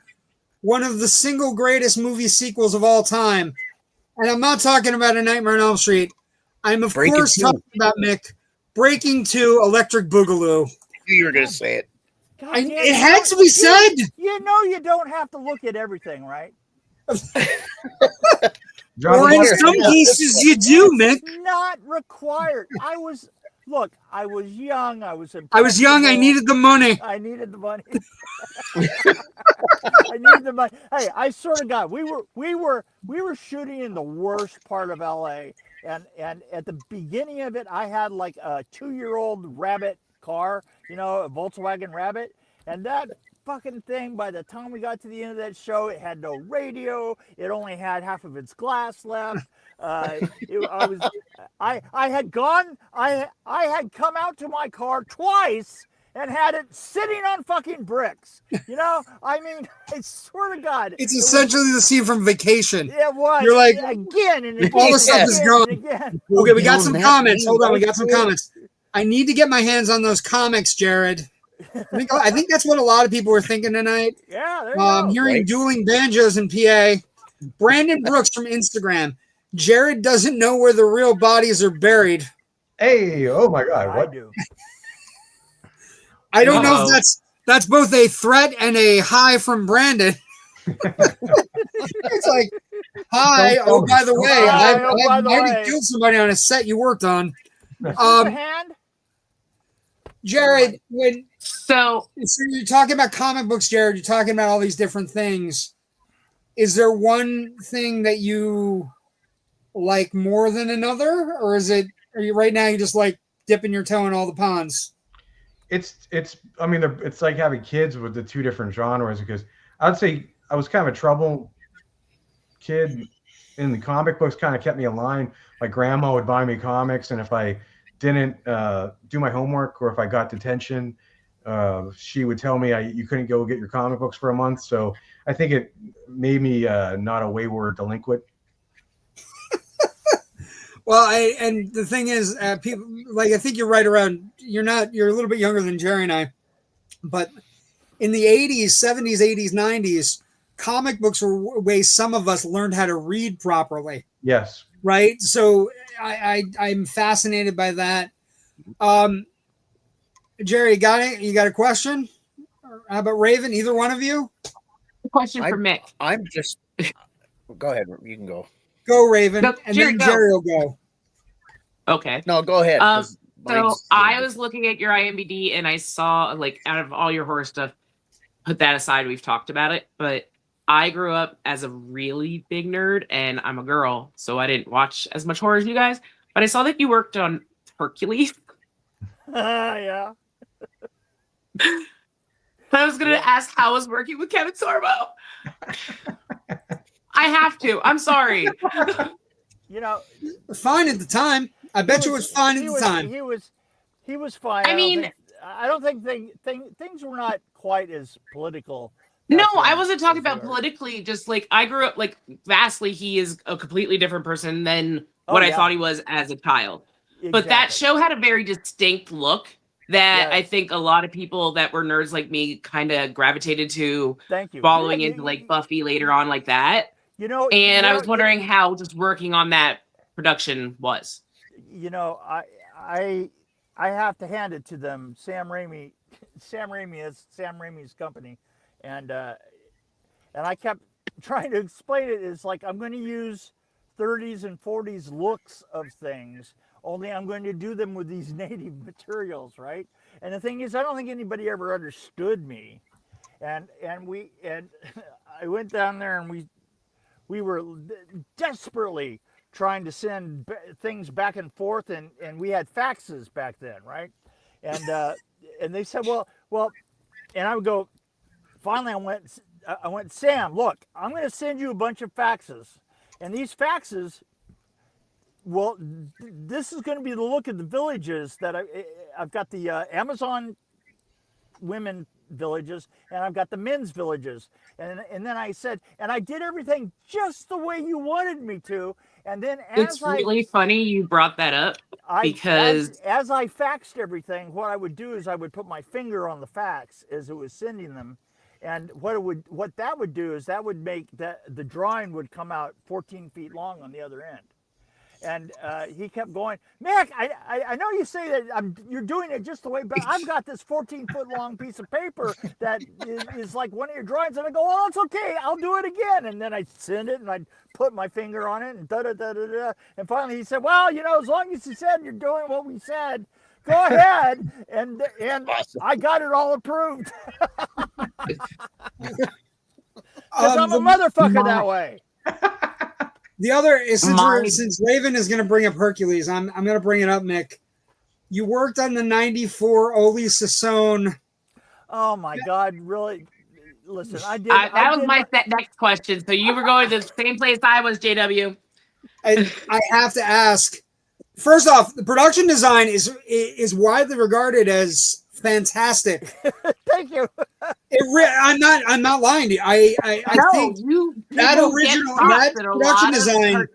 one of the single greatest movie sequels of all time. And I'm not talking about A Nightmare on Elm Street. I'm, of course, talking about, Mick, Breaking 2 Electric Boogaloo. You were going to say it. It had to be said. You know you don't have to look at everything, right? Or in some cases you do, Mick. Not required. I was young. I was young. I needed the money. I needed the money. I needed the money. Hey, I sort of got. We were shooting in the worst part of LA, and at the beginning of it, I had like a 2-year-old Rabbit car, you know, a Volkswagen Rabbit, and that fucking thing, by the time we got to the end of that show, it had no radio. It only had half of its glass left. I had come out to my car twice and had it sitting on fucking bricks. You know, I mean, I swear to God, it's essentially the scene from Vacation. It was. You're like, again and again. All the stuff is gone. Okay, we got some comments. Hold on, we got some comments. comments. I need to get my hands on those comics, Jarrod. I think that's what a lot of people were thinking tonight. Yeah, there you go. Hearing dueling banjos in PA. Brandon Brooks from Instagram. Jarrod doesn't know where the real bodies are buried. Hey, oh my God, what? I do. I don't know if that's both a threat and a hi from Brandon. It's like, hi. Oh, by the way, I might have killed somebody on a set you worked on. Hand? Jarrod, so you're talking about comic books, Jarrod. You're talking about all these different things. Is there one thing that you like more than another, or are you right now you just like dipping your toe in all the ponds? It's I mean, it's like having kids with the two different genres, because I'd say I was kind of a trouble kid in the comic books, kind of kept me in line. My grandma would buy me comics, and if I didn't do my homework, or if I got detention, she would tell me you couldn't go get your comic books for a month. So I think it made me not a wayward delinquent. Well, and the thing is, people, like, I think you're right around, you're a little bit younger than Jerry and I, but in the 80s, 70s, 80s, 90s, comic books were ways some of us learned how to read properly. Yes. Right. So I'm fascinated by that. Jerry, got it? You got a question? How about Raven? Either one of you? Question for Mick. I'm just go ahead. You can go. Go, Raven, No, and Jerry, then Jerry will go. Okay. No, go ahead. So I was looking at your IMDb and I saw, like, out of all your horror stuff, put that aside, we've talked about it, but I grew up as a really big nerd, and I'm a girl, so I didn't watch as much horror as you guys, but I saw that you worked on Hercules. Yeah. I was going to ask how was working with Kevin Sorbo. I have to. I'm sorry. You know, fine at the time. I bet you it was fine at the time. He was fine. I don't think things were not quite as political. No, I wasn't talking about politically. Just like I grew up, like vastly, he is a completely different person than what I thought he was as a child. Exactly. But that show had a very distinct look that I think a lot of people that were nerds like me kind of gravitated to. Thank you. Following into like Buffy later on, like that. You know, and I was wondering how just working on that production was. You know, I have to hand it to them. Sam Raimi is Sam Raimi's company, and I kept trying to explain it. It's like I'm going to use 30s and 40s looks of things, only I'm going to do them with these native materials, right? And the thing is, I don't think anybody ever understood me, and I went down there and we were desperately trying to send things back and forth, and we had faxes back then, right? And they said, well, and I would go. Finally, I went, Sam, look, I'm going to send you a bunch of faxes, and these faxes, well, this is going to be the look of the villages that I've got the Amazon women villages, and I've got the men's villages. And then I said, and I did everything just the way you wanted me to. And then It's really funny you brought that up because as I faxed everything, what I would do is I would put my finger on the fax as it was sending them. And what that would do is that would make the drawing would come out 14 feet long on the other end. And he kept going, Mick, I know you say that you're doing it just the way, but I've got this 14-foot long piece of paper that is like one of your drawings. And I go, well, it's okay. I'll do it again. And then I'd send it and I'd put my finger on it and da-da-da-da-da. And finally he said, well, as long as you said you're doing what we said, go ahead. And I got it all approved. Because I'm a motherfucker that way. The other is since Raven is going to bring up Hercules, I'm going to bring it up, Mick. You worked on the '94 Oli Sassone. Oh my God! Really? Listen, I did. That was my next question. So you were going to the same place I was, JW. And I have to ask. First off, the production design is widely regarded as fantastic. Thank you. I'm not lying to you. I think that original production design,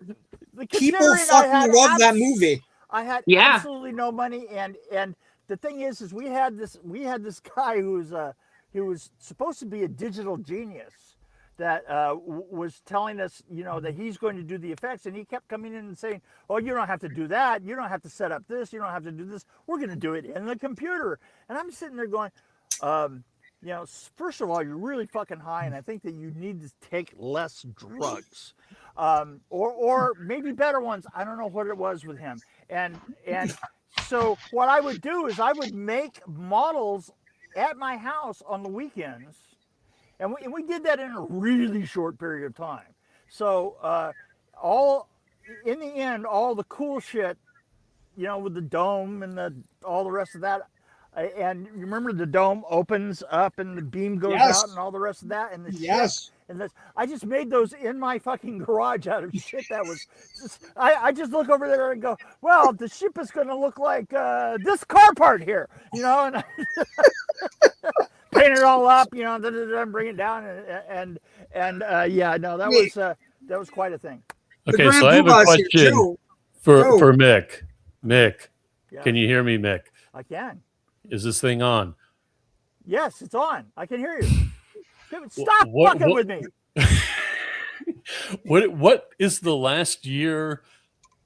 people fucking love that movie. I had absolutely no money, and the thing is we had this guy who was supposed to be a digital genius that was telling us, that he's going to do the effects, and he kept coming in and saying, oh, you don't have to do that, you don't have to set up this, you don't have to do this, we're going to do it in the computer. And I'm sitting there going, first of all, you're really fucking high, and I think that you need to take less drugs, or maybe better ones. I don't know what it was with him. And so what I would do is I would make models at my house on the weekends. And we did that in a really short period of time. So in the end, all the cool shit, with the dome and all the rest of that. And you remember the dome opens up and the beam goes out and all the rest of that. And the shit. And I just made those in my fucking garage out of shit that was just, I just look over there and go, well, the ship is going to look like this car part here, and I paint it all up, and bring it down. That was quite a thing. Okay, so I have a question for Mick. Mick, can you hear me, Mick? I can. Is this thing on? Yes, it's on. I can hear you. Stop fucking with me. What is the last year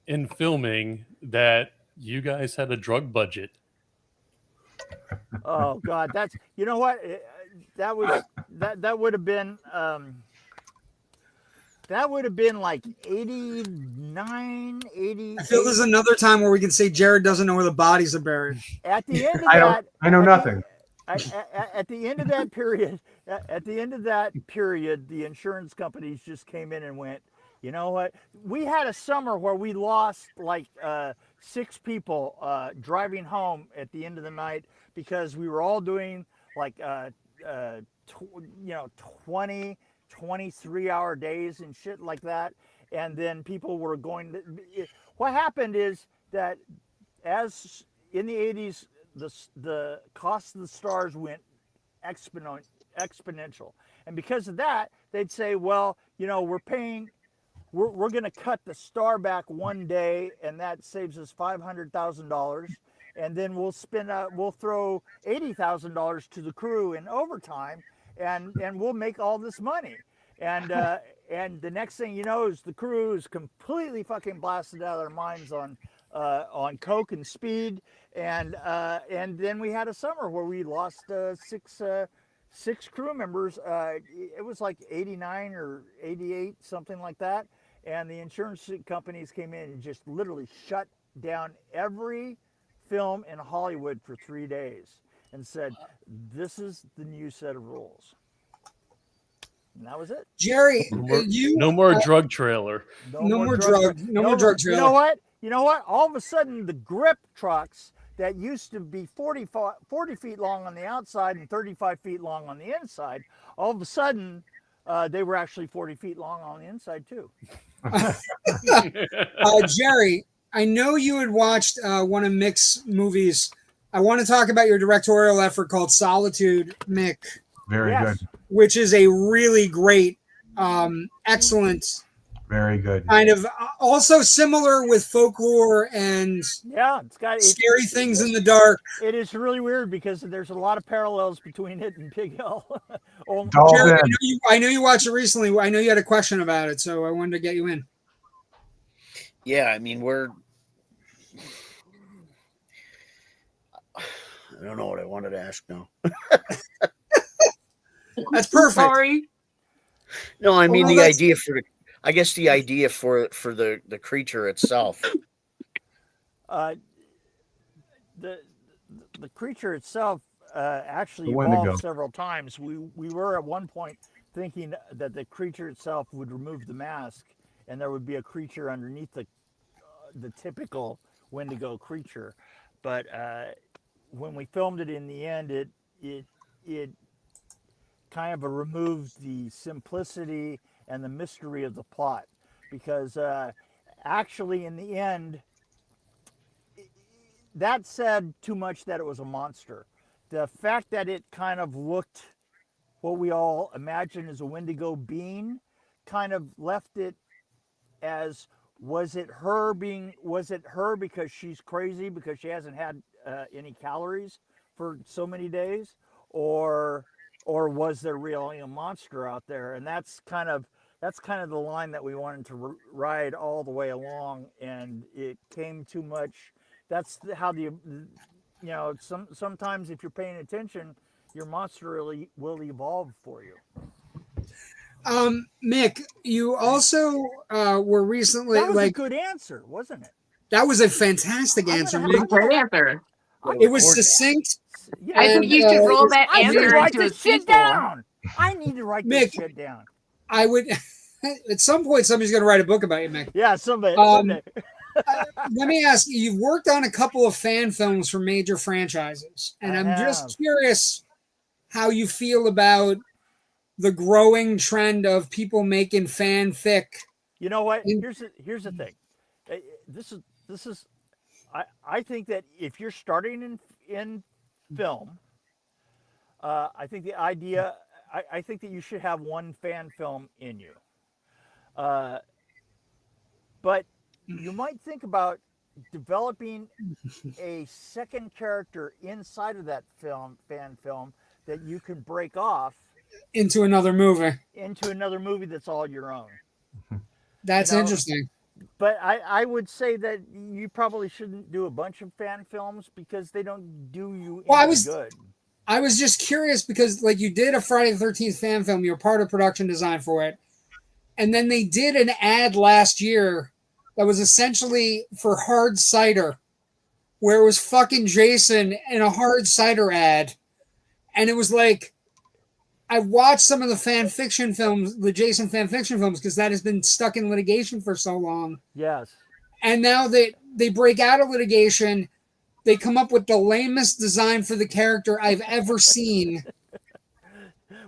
in filming that you guys had a drug budget? Oh God, that's that would have been like 89, 80. I feel there's another time where we can say Jarrod doesn't know where the bodies are buried. At the end of I know nothing. At the end of that period, the insurance companies just came in and went, you know what? We had a summer where we lost like 6 people driving home at the end of the night because we were all doing like 20, 23-hour days and shit like that. And then people were going to, what happened is that as in the 80s, the cost of the stars went exponential. And because of that, they'd say, well, we're going to cut the star back one day, and that saves us $500,000. And then we'll throw $80,000 to the crew in overtime, and we'll make all this money. And the next thing you know is the crew is completely fucking blasted out of their minds on coke and speed, and then we had a summer where we lost 6 crew members. It was like 89 or 88, something like that. And the insurance companies came in and just literally shut down every film in Hollywood for 3 days and said, "This is the new set of rules." And that was it. Jerry, no more drug trailer. No more drug trailer. You know what? All of a sudden, the grip trucks that used to be 40 feet long on the outside and 35 feet long on the inside, all of a sudden, they were actually 40 feet long on the inside, too. Jerry, I know you had watched one of Mick's movies I want to talk about your directorial effort called Solitude, Mick. Very good. Which is a really great, excellent, very good. Kind of also similar with folklore and it's got scary things in the dark. It is really weird because there's a lot of parallels between it and Pig Hill. Jarrod, I know you watched it recently. I know you had a question about it, so I wanted to get you in. Yeah, I mean, I don't know what I wanted to ask now. That's perfect. Sorry. No, I mean the idea for the. I guess the idea for the creature itself. The creature itself actually evolved several times. We were at one point thinking that the creature itself would remove the mask, and there would be a creature underneath the typical Wendigo creature. But when we filmed it in the end, it kind of removed the simplicity and the mystery of the plot, because actually in the end, that said too much that it was a monster. The fact that it kind of looked what we all imagine as a Wendigo being kind of left it as, was it her because she's crazy because she hasn't had any calories for so many days, or was there really a monster out there? And that's kind of the line that we wanted to ride all the way along, and it came too much. That's how sometimes if you're paying attention, your monster really will evolve for you. Mick, you also were recently that was a good answer, wasn't it? That was a fantastic answer, Mick. Great answer. It was succinct. Yeah, I think you should roll that answer into a shit down. I need to write this shit down. I would. At some point, somebody's going to write a book about you, Mick. Yeah, somebody. Let me ask you, you've worked on a couple of fan films for major franchises, and I'm just curious how you feel about the growing trend of people making fanfic. You know what? Here's the thing. This is. I think that if you're starting in film, I think the idea. I think that you should have one fan film in you. But you might think about developing a second character inside of that fan film that you can break off into another movie that's all your own. That's interesting. But I would say that you probably shouldn't do a bunch of fan films because they don't do you any good. I was just curious because, like, you did a Friday the 13th fan film. You were part of production design for it. And then they did an ad last year that was essentially for hard cider, where it was fucking Jason in a hard cider ad. And it was like, I watched some of the fan fiction films, the Jason fan fiction films, because that has been stuck in litigation for so long. Yes. And now they break out of litigation. They come up with the lamest design for the character I've ever seen.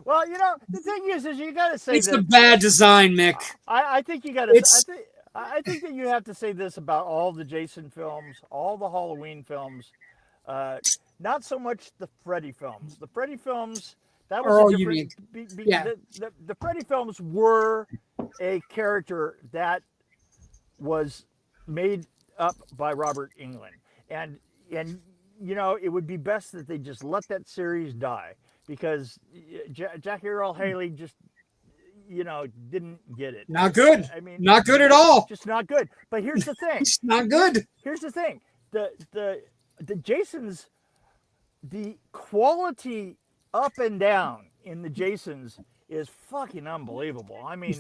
Well, the thing is you got to say it's the bad design, Mick. I think you got to. I think that you have to say this about all the Jason films, all the Halloween films, not so much the Freddy films. The Freddy films, that was all unique. The Freddy films were a character that was made up by Robert Englund, and it would be best that they just let that series die, because Jackie Earle Haley just didn't get it. Not good. I mean, not good at all. Just not good. But here's the thing. It's not good. Here's the thing. The Jasons, the quality up and down in the Jasons is fucking unbelievable. I mean,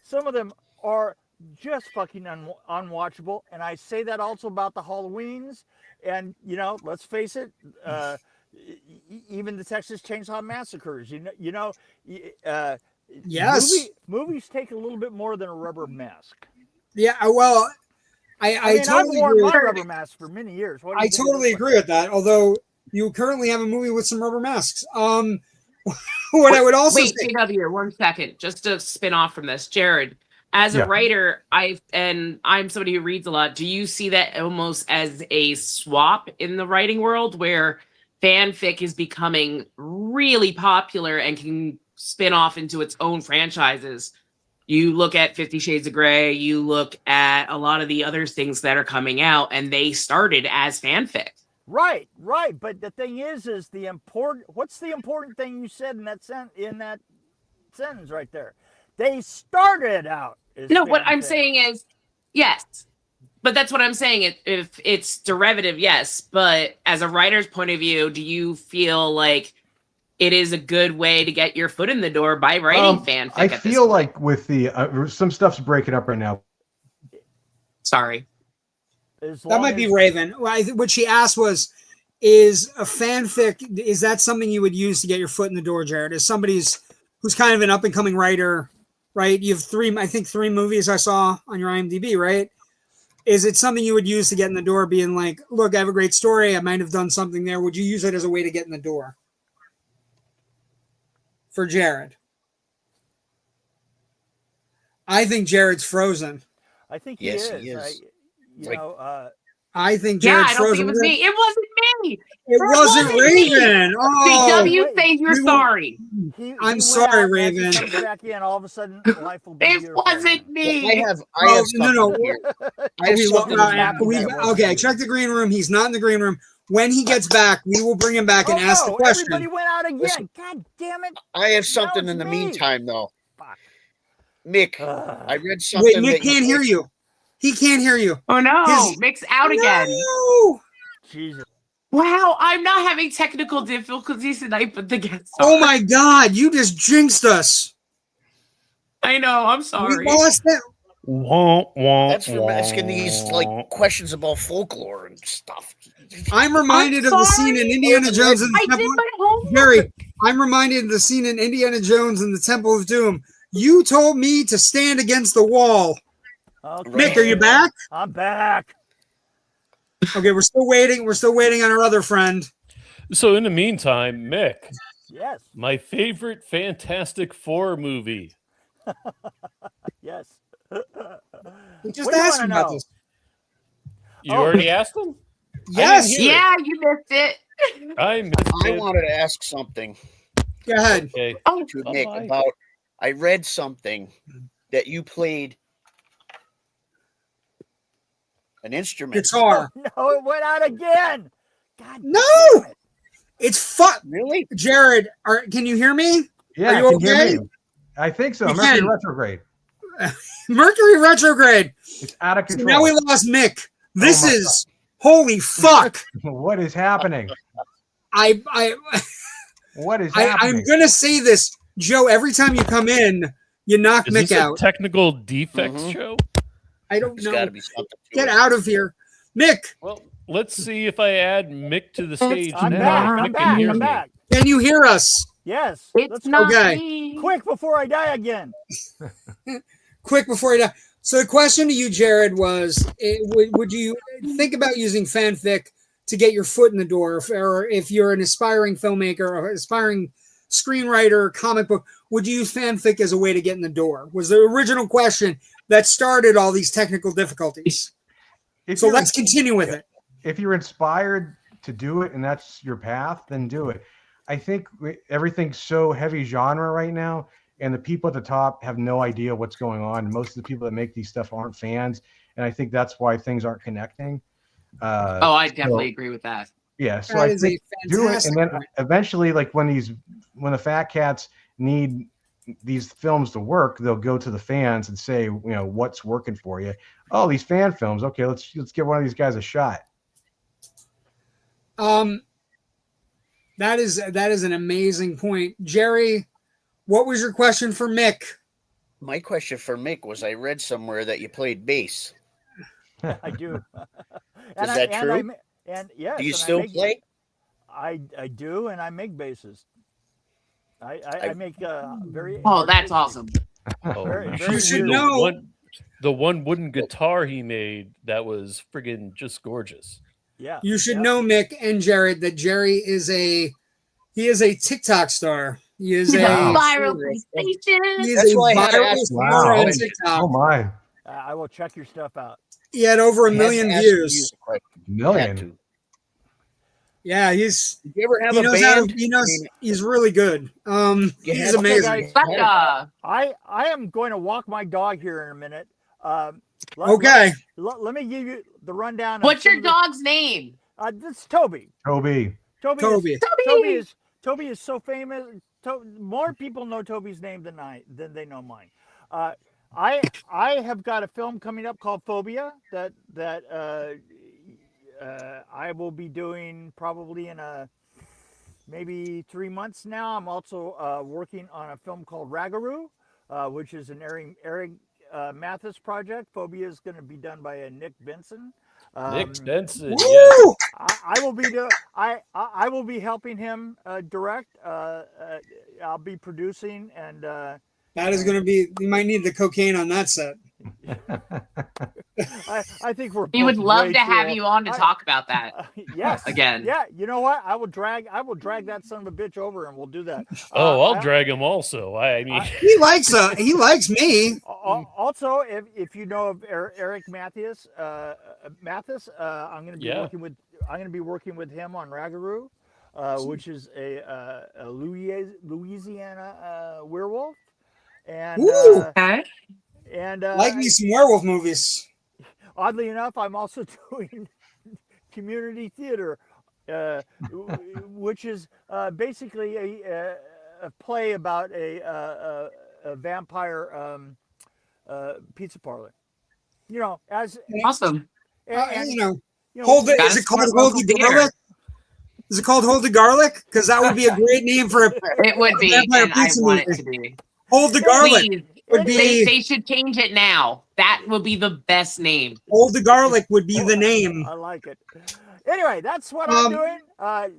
some of them are just fucking unwatchable, and I say that also about the Halloweens. And let's face it, even the Texas Chainsaw Massacres. Yes, movies take a little bit more than a rubber mask. Yeah, well, I totally I've worn agree. my rubber mask for many years. I totally agree with that. Although you currently have a movie with some rubber masks. What I would also wait, JW, 1 second, just to spin off from this, Jarrod. As a Yeah. writer, I'm somebody who reads a lot. Do you see that almost as a swap in the writing world where fanfic is becoming really popular and can spin off into its own franchises? You look at 50 Shades of Grey, you look at a lot of the other things that are coming out, and they started as fanfic. Right. But the thing is what's the important thing you said in that sentence right there? They started out as No, what fanfic. I'm saying is, yes. But that's what I'm saying. If it's derivative, yes. But as a writer's point of view, do you feel like it is a good way to get your foot in the door by writing fanfic? I feel like with the some stuff's breaking up right now. Sorry. That might be Raven. What she asked was, is a fanfic, is that something you would use to get your foot in the door, Jarrod? As somebody who's kind of an up-and-coming writer, right? You have three movies I saw on your IMDb, right? Is it something you would use to get in the door, being like, look, I have a great story, I might have done something there. Would you use it as a way to get in the door? For Jarrod. I think Jared's frozen. I think Yes, he he is. is. I think Yeah, Jared's I don't frozen. think it was me. It wasn't me. It wasn't Raven. Me. Oh, JW, say you're sorry. I'm sorry, Raven. Comes back in, all of a sudden, life will be It beautiful. wasn't me. I have No. something here. I have something Okay, check the green room. He's not in the green room. When he gets back, we will bring him back and ask the question. Everybody went out again. God damn it. I have something in the meantime, though. Mick, I read something. Wait, Mick can't hear you. He can't hear you. Oh no, Mick's out again. Jesus. Wow, I'm not having technical difficulties tonight, but the guests are. Oh my God, you just jinxed us. I know, I'm sorry. We lost it. That's from asking these like questions about folklore and stuff. I'm reminded of the scene in Indiana Jones and the Temple. Jerry, I'm reminded of the scene in Indiana Jones and the Temple of Doom. You told me to stand against the wall. Okay. Mick, are you back? I'm back. Okay, we're still waiting. We're still waiting on our other friend. So in the meantime, Mick. Yes. My favorite Fantastic Four movie. Yes. We just asked him about this. You already asked him? Yes. Yeah, you missed it. I wanted to ask something. Go ahead. Okay. To Mick about. I read something that you played an instrument. Guitar. No, it went out again. God. No. It's fun. Really? Jared, can you hear me? Yeah, Are you I can hear okay? me. I think so. You Mercury can. retrograde. Mercury retrograde. It's out of So control. now we lost Mick. This my is holy fuck. What is happening? What is I'm happening? gonna say this, Joe. Every time you come in, you knock Is Mick this a out. technical defects show? I don't There's know. gotta be something to Get it. out of here, Mick. Well, let's see if I add Mick to the stage. I'm now. back. Mick I'm can back. hear I'm me. back. Can you hear us? Yes. It's not Okay. me. Quick before I die again. Quick before you die. So the question to you, Jared, was: would you think about using fanfic to get your foot in the door, or if you're an aspiring filmmaker or aspiring screenwriter, comic book, would you use fanfic as a way to get in the door? Was the original question that started all these technical difficulties. So let's continue with it. If you're inspired to do it and that's your path, then do it. I think everything's so heavy genre right now, and the people at the top have no idea what's going on. Most of the people that make these stuff aren't fans, and I think that's why things aren't connecting. I definitely agree with that. Yeah, so That I is a think do it, fantastic and then point. eventually, like when the fat cats need these films to work, they'll go to the fans and say, you know, what's working for you? Oh, these fan films. Okay, let's give one of these guys a shot. That is an amazing point. Jerry, what was your question for Mick? My question for Mick was: I read somewhere that you played bass. I do. Is that true? And yes, Do you and still play? I do, and I make basses. I make very. Oh, that's awesome. Very, You very should weird. know the one wooden guitar he made that was friggin' just gorgeous. You should know, Mick and Jared, that Jerry is a TikTok star. He is He's a viral sensation. He That's is a why I had to viral ask star Wow. on TikTok. Oh my. I will check your stuff out. He had over I a had to million ask you views. a question. Had Million. to. Yeah, he's Did you ever have he a knows how band? to, he knows he's really good. You He's had- amazing. Okay, guys. Slapjaw. I am going to walk my dog here in a minute. Okay. Let me give you the rundown. What's your dog's name? This is Toby. Toby. Toby. Toby is so famous. More people know Toby's name than they know mine. I have got a film coming up called Phobia that I will be doing probably in maybe 3 months now. I'm also working on a film called Ragaroo, which is an Eric Mathis project. Phobia is going to be done by Nick Benson. Nick Benson. Woo! Yes. I will be helping him direct. I'll be producing and. That is going to be. You might need the cocaine on that set. I think we're. He would both love way to too have old. you on to talk about that. Yes. Again. Yeah. You know what? I will drag that son of a bitch over, and we'll do that. Oh, I'll drag him also. I mean, He likes me. Also, if you know of Eric Mathis, I'm going to be working with him on Ragaroo, which is a Louisiana werewolf. And Like me some werewolf movies. Oddly enough, I'm also doing community theater, which is basically a play about a vampire pizza parlor. You know, as awesome. Hold it. Is it called Hold the Garlic? Is it called Hold the Garlic? Because that would be a great name for a. It would be, and I want it to be. Hold the Garlic. Please. Would be, they should change it now. That would be the best name. Hold the Garlic would be the name. I like it. Anyway, that's what I'm doing. Well,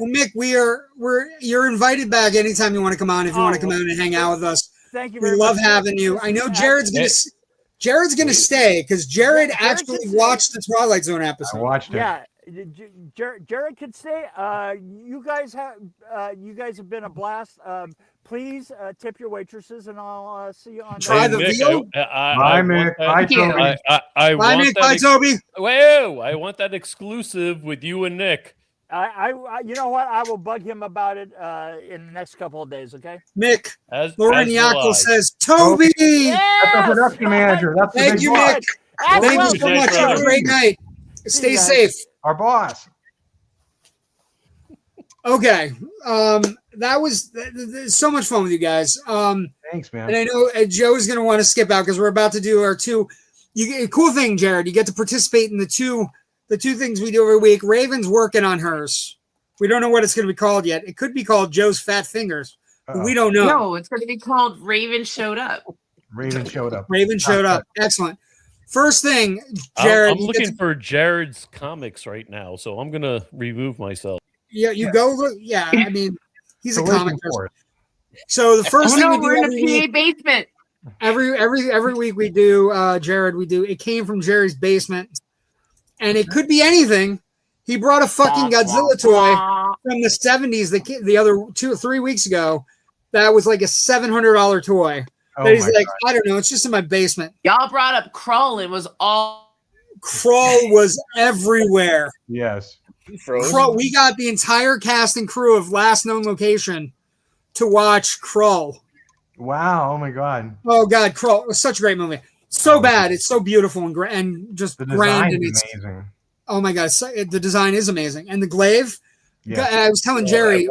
Mick, you're invited back anytime you want to come on. If you want to come out and hang out with us, thank you. We very love much. having you. I know Jared's gonna stay because Jared actually watched the Twilight Zone episode. I watched it. Yeah, Jarrod could stay. You guys have been a blast. Please tip your waitresses, and I'll see you on. Try the veal. Bye, Mick. Bye, Toby. Bye, Mick. Bye, Toby. Whoa! I want that exclusive with you and Nick. You know what? I will bug him about it in the next couple of days. Okay. Mick. Lauren Yackel says, Toby. Yes! That's our production manager. That's the Thank big you, boss. Mick. Thank you so much. Have a great night. Stay safe. Our boss. Okay. That was so much fun with you guys. Thanks, man. And I know Joe's going to want to skip out because we're about to do our two. Cool thing, Jared. You get to participate in the two things we do every week. Raven's working on hers. We don't know what it's going to be called yet. It could be called Joe's Fat Fingers. But we don't know. No, it's going to be called Raven Showed Up. Raven showed up. Raven showed up. Excellent. First thing, Jared. I'm looking for Jared's comics right now, so I'm going to remove myself. Yeah, you go look. Yeah, I mean, he's a comic person. for it. So the first thing we do we're in every a PA week, basement. every week we do, Jared, we do. It came from Jerry's basement, and it could be anything. He brought a fucking Godzilla toy from the 70s. The other 2 or 3 weeks ago, that was like a $700 toy. Oh That he's my like, God. I don't know. It's just in my basement. Y'all brought up Krull and was all. Krull was everywhere. Yes. Krull, we got the entire cast and crew of Last Known Location to watch Krull. Wow. Oh my God. Oh God, Krull. It was such a great movie. So bad. It's so beautiful and just The grand. design And is it's, amazing. oh my God, the design is amazing. And the glaive. Yes. I was telling Jerry,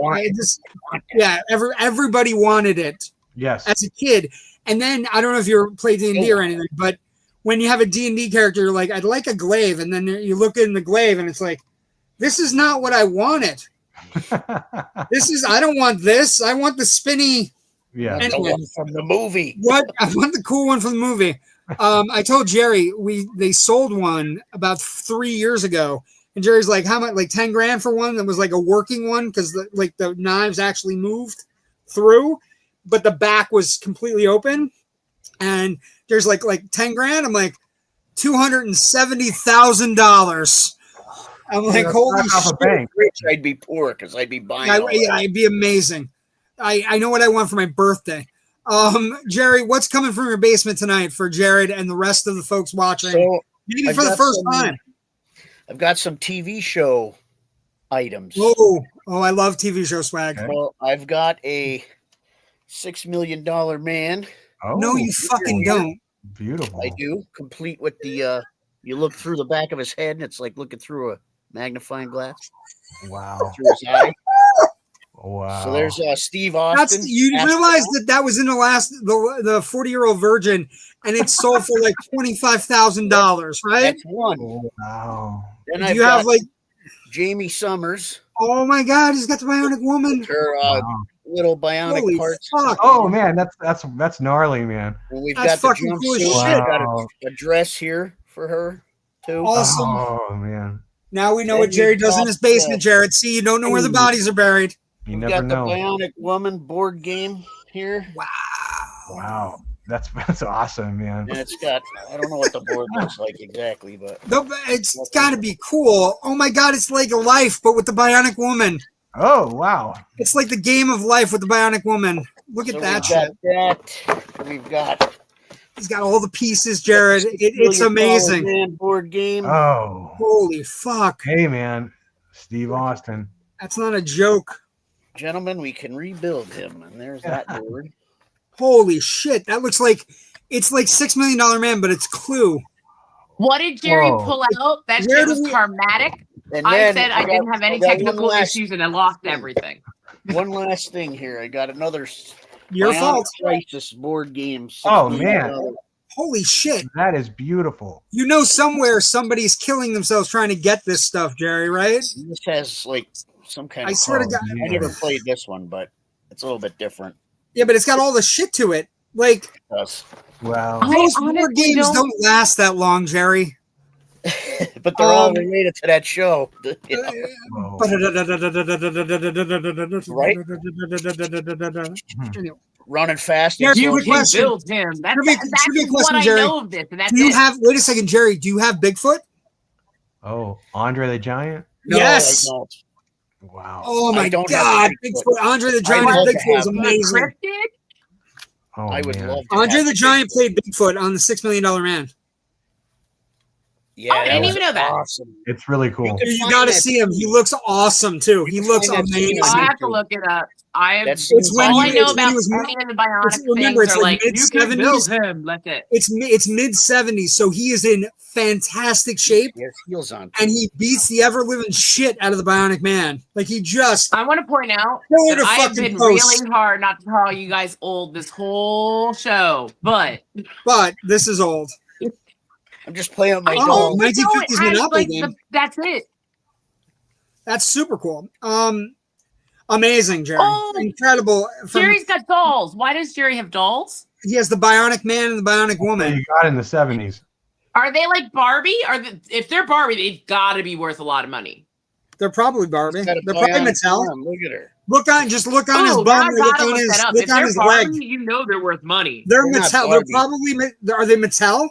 everybody wanted it Yes. as a kid. And then I don't know if you're played D&D or anything, but when you have a D&D character, you're like, I'd like a glaive, and then you look in the glaive, and it's like, this is not what I wanted. I don't want this. I want the spinny. Yeah. The one from the movie. What? I want the cool one from the movie. I told Jerry they sold one about 3 years ago, and Jerry's like, how much? Like 10 grand for one that was like a working one because the knives actually moved through, but the back was completely open. And there's like 10 grand. I'm like $270,000. I'm like, holy off a shit. bank. Rich, I'd be poor because I'd be buying. all that. It'd be amazing. I know what I want for my birthday. Jerry, what's coming from your basement tonight for Jarrod and the rest of the folks watching? So Maybe I've for the got first some- time. I've got some TV show items. Oh, I love TV show swag. Well, I've got a $6 million man. Oh, No, you fucking don't. beautiful. I do, complete with the. You look through the back of his head, and it's like looking through a magnifying glass. Wow. Through his eye. Wow. So there's Steve Austin. You realize that was in the last the 40-year-old virgin, and it sold for like $25,000, right? That's one. Wow. Then Do I've you have got like? Jamie Summers. Oh my God, he's got the Bionic Woman. Her Wow. little bionic Holy parts. fuck. Oh man, that's gnarly, man. And we've That's got the fucking cool as jumpsuit. shit. We've got Wow. a dress here for her too. Awesome. Oh man, Now we know Then what Jerry you've does in got, his basement, Jarrod. See, you don't know where the bodies are buried. you We've never got the know. Bionic Woman board game here. Wow, that's awesome, man. And it's got, I don't know what the board looks like exactly, but It's got to be cool. Oh my God, it's like life, but with the Bionic Woman. Oh wow. It's like the game of life with the Bionic Woman. Look at so that we've got shit. that. We've got He's got all the pieces, Jarrod. It's $1 million amazing. man board game. Oh, Holy fuck. hey man, Steve Austin. That's not a joke. Gentlemen, we can rebuild him. And there's that board. Holy shit. That looks like it's like $6 Million Man, but it's Clue. What did Jerry Whoa. pull out? That Where shit do was we- karmatic. And I then said I didn't have any got one technical last- issues and I lost everything. One last thing here. I got another Your Bionic fault. Crisis board game. Oh, $6 man. million. Holy shit. That is beautiful. You know somewhere somebody's killing themselves trying to get this stuff, Jerry, right? This has like some kind I of. swear to Oh, God. I man. never played this one, but it's a little bit different. Yeah, but it's got all the shit to it. Like, It does. Wow. I most board honestly games don't- don't last that long, Jerry. But they're all related to that show. You know? Whoa. Right? Running fast. Jerry, and you slow. have a question. Build him. That's Trivia what question, I Jerry. know of this. And that's Do you it. have, wait a second, Jerry, do you have Bigfoot? Oh, Andre the Giant. No, Yes. I don't. Wow. Oh my I don't God, have Bigfoot. Bigfoot. Andre the I Giant love to Bigfoot is have that. amazing. Cryptid? Oh, I would man. love to. Andre have the Giant played Bigfoot on the $6 Million Man. Yeah, Oh, I that didn't was even know that. Awesome. It's really cool. could You find got to that see him. He looks awesome too. He looks find that scene amazing. on I have to look it up. I have That's- It's when all he- I know it's when about he was- Conan and the Bionic remember, things it's are like like you can mid-70s. build him. That's it. It's mid 70s, so he is in fantastic shape, He has heels on. and he beats the ever living shit out of the Bionic Man. Like he just I want to point out Throw it that a I have fucking been post. really hard not to call you guys old this whole show, but But this is old. I'm just playing with my I Oh, know, dog. 1950s it has, Monopoly like, game. that's it. That's super cool. Amazing, Jerry. Oh, Incredible. Jerry's got dolls. Why does Jerry have dolls? He has the Bionic Man and the Bionic What Woman. you got in the 70s. Are they like Barbie? If they're Barbie, they've got to be worth a lot of money. They're probably Barbie. He's They're got a probably bionic Mattel. arm. Look at her. Look on his Oh, bum. now I Look gotta on look his that up. look If on they're his Barbie, leg. you know they're worth money. They're They're not Mattel. They're Barbie. probably are they Mattel?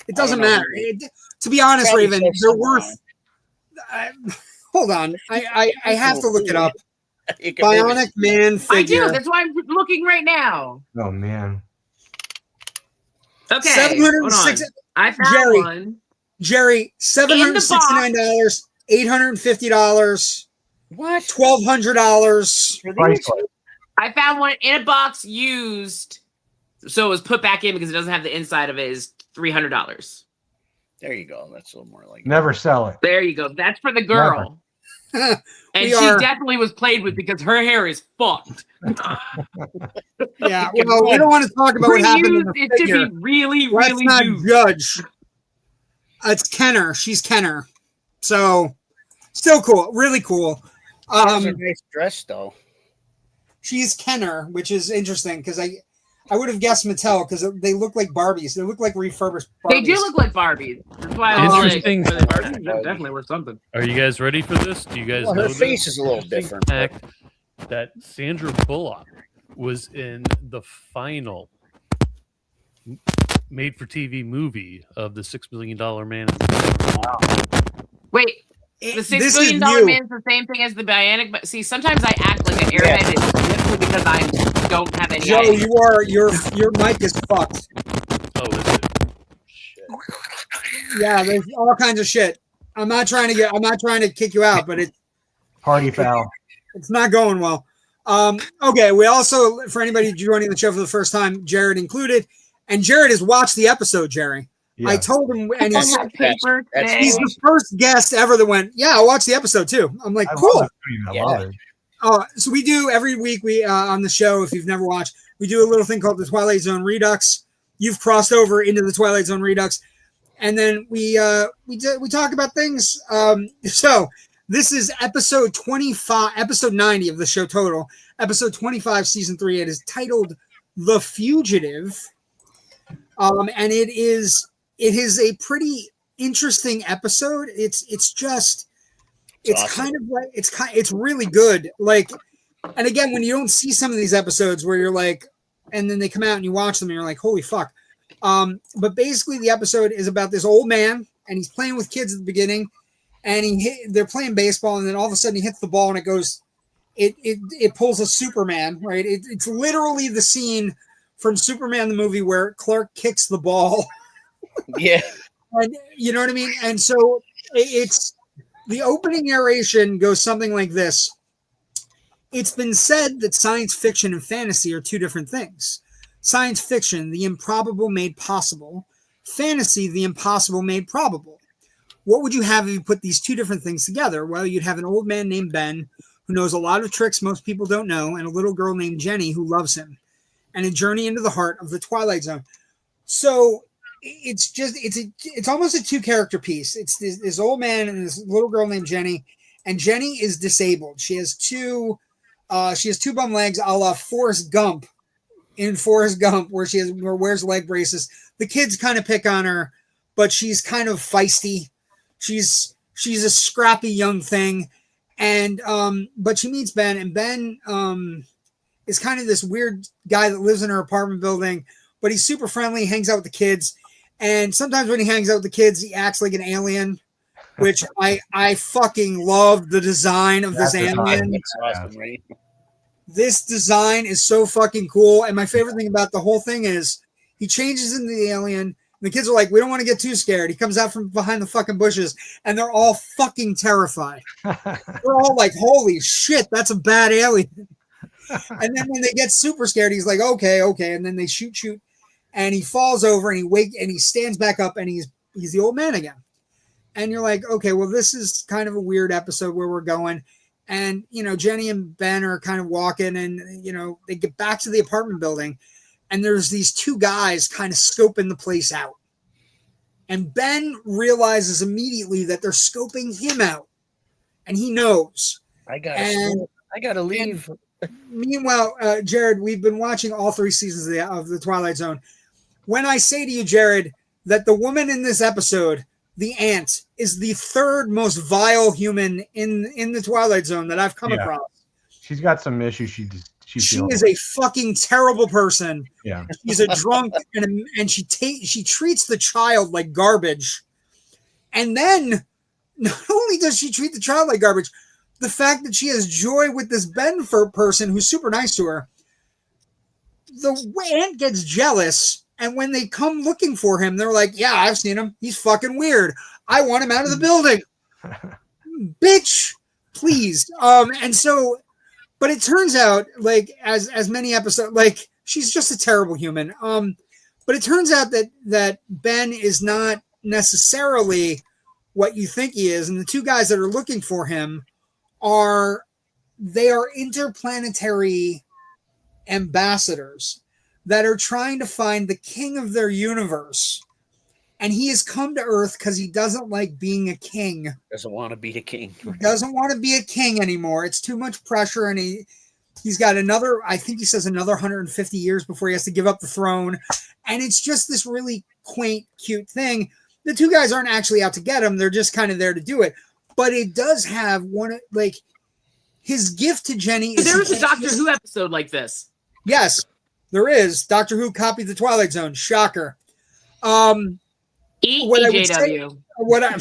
It doesn't I don't know. matter. To be honest, Probably Raven, says they're somewhere worth. Hold on, I have to look it up. You can maybe- Bionic Man I do. figure. That's why I'm looking right now. Oh man. Okay, $706. hold on. I found Jerry. one. Jerry, $769, $850, What? $1,200. Priceless. I found one in a box used, so it was put back in because it doesn't have the inside of it. Is $300. There you go. That's a little more like. Never sell it. There you go. That's for the girl. And We she are- definitely was played with because her hair is fucked. Yeah, well, we don't want to talk about what happened in the Reused, it figure. should be really, Let's really not used. judge. It's Kenner. She's Kenner. So, still cool. Really cool. That's a nice dress, though. She's Kenner, which is interesting because I would have guessed Mattel because they look like Barbies. They look like refurbished Barbies. They do look like Barbies. That's why I was Interesting. like, Barbies are definitely worth something. Are you guys ready for this? Do you guys Well, know her this? face is a little different. but- Fact that Sandra Bullock was in the final made-for-TV movie of the $6 Million Man. Wait, The $6 this billion is dollar you. man is the same thing as the bionic. But see, sometimes I act like an airhead simply because I don't have any. Joe, idea. your mic is fucked. Oh, is it? Shit. Yeah, there's all kinds of shit. I'm not trying to kick you out, but Party foul. it's not going well. Okay, we also, for anybody joining the show for the first time, Jarrod included, and Jarrod has watched the episode, Jerry. Yeah. I told him, and I have paper today. he's the first guest ever that went, yeah, I watched the episode too. I'm like, I cool. love it. I love it. So we do every week, we on the show, if you've never watched, we do a little thing called the Twilight Zone Redux. You've crossed over into the Twilight Zone Redux, and then we talk about things. So this is episode 25, episode 90 of the show total, episode 25, season 3. It is titled The Fugitive, and it is a pretty interesting episode. It's kind of like it's really good. Like, and again, when you don't see some of these episodes where you're like, and then they come out and you watch them and you're like, holy fuck. But basically the episode is about this old man and he's playing with kids at the beginning, and they're playing baseball, and then all of a sudden he hits the ball and it goes, it pulls a Superman, right? It's literally the scene from Superman the movie where Clark kicks the ball. Yeah. And you know what I mean? And so it's the opening narration goes something like this. It's been said that science fiction and fantasy are two different things. Science fiction, the improbable made possible. Fantasy, the impossible made probable. What would you have if you put these two different things together? Well, you'd have an old man named Ben who knows a lot of tricks most people don't know, and a little girl named Jenny who loves him, and a journey into the heart of the Twilight Zone. So it's almost a two-character piece. It's this old man and this little girl named Jenny, and Jenny is disabled. She has two bum legs, a la Forrest Gump in Forrest Gump, where wears leg braces. The kids kind of pick on her, but she's kind of feisty. She's a scrappy young thing, and but she meets Ben, and Ben is kind of this weird guy that lives in her apartment building, but he's super friendly, hangs out with the kids. And sometimes when he hangs out with the kids, he acts like an alien, which I fucking love the design of this alien. That's awesome, right? This design is so fucking cool. And my favorite thing about the whole thing is he changes into the alien. And the kids are like, we don't want to get too scared. He comes out from behind the fucking bushes, and they're all fucking terrified. They're all like, holy shit, that's a bad alien. And then when they get super scared, he's like, okay. And then they shoot. And he falls over and he stands back up, and he's the old man again. And you're like, okay, well, this is kind of a weird episode where we're going. And, Jenny and Ben are kind of walking, and, they get back to the apartment building, and there's these two guys kind of scoping the place out. And Ben realizes immediately that they're scoping him out, and he knows. I gotta leave. Meanwhile, Jarrod, we've been watching all 3 seasons of the Twilight Zone. When I say to you, Jarrod, that the woman in this episode, the ant, is the third most vile human in the Twilight Zone that I've come across. She's got some issues. She is a fucking terrible person. Yeah, she's a drunk, and she treats the child like garbage. And then, not only does she treat the child like garbage, the fact that she has joy with this Ben person who's super nice to her, the ant gets jealous, and when they come looking for him, they're like, yeah, I've seen him. He's fucking weird. I want him out of the building. Bitch, please. And so, but it turns out, like, as many episodes, like, she's just a terrible human. But it turns out that Ben is not necessarily what you think he is, and the two guys that are looking for him are interplanetary ambassadors that are trying to find the king of their universe. And he has come to Earth because he doesn't like being a king. Doesn't want to be a king. Doesn't want to be a king anymore. It's too much pressure, and he's got another 150 years before he has to give up the throne. And it's just this really quaint, cute thing. The two guys aren't actually out to get him. They're just kind of there to do it. But it does have his gift to Jenny. There's a Doctor Who episode like this. Yes, there is. Doctor Who copied the Twilight Zone. Shocker. what I would say, EJW. what I'm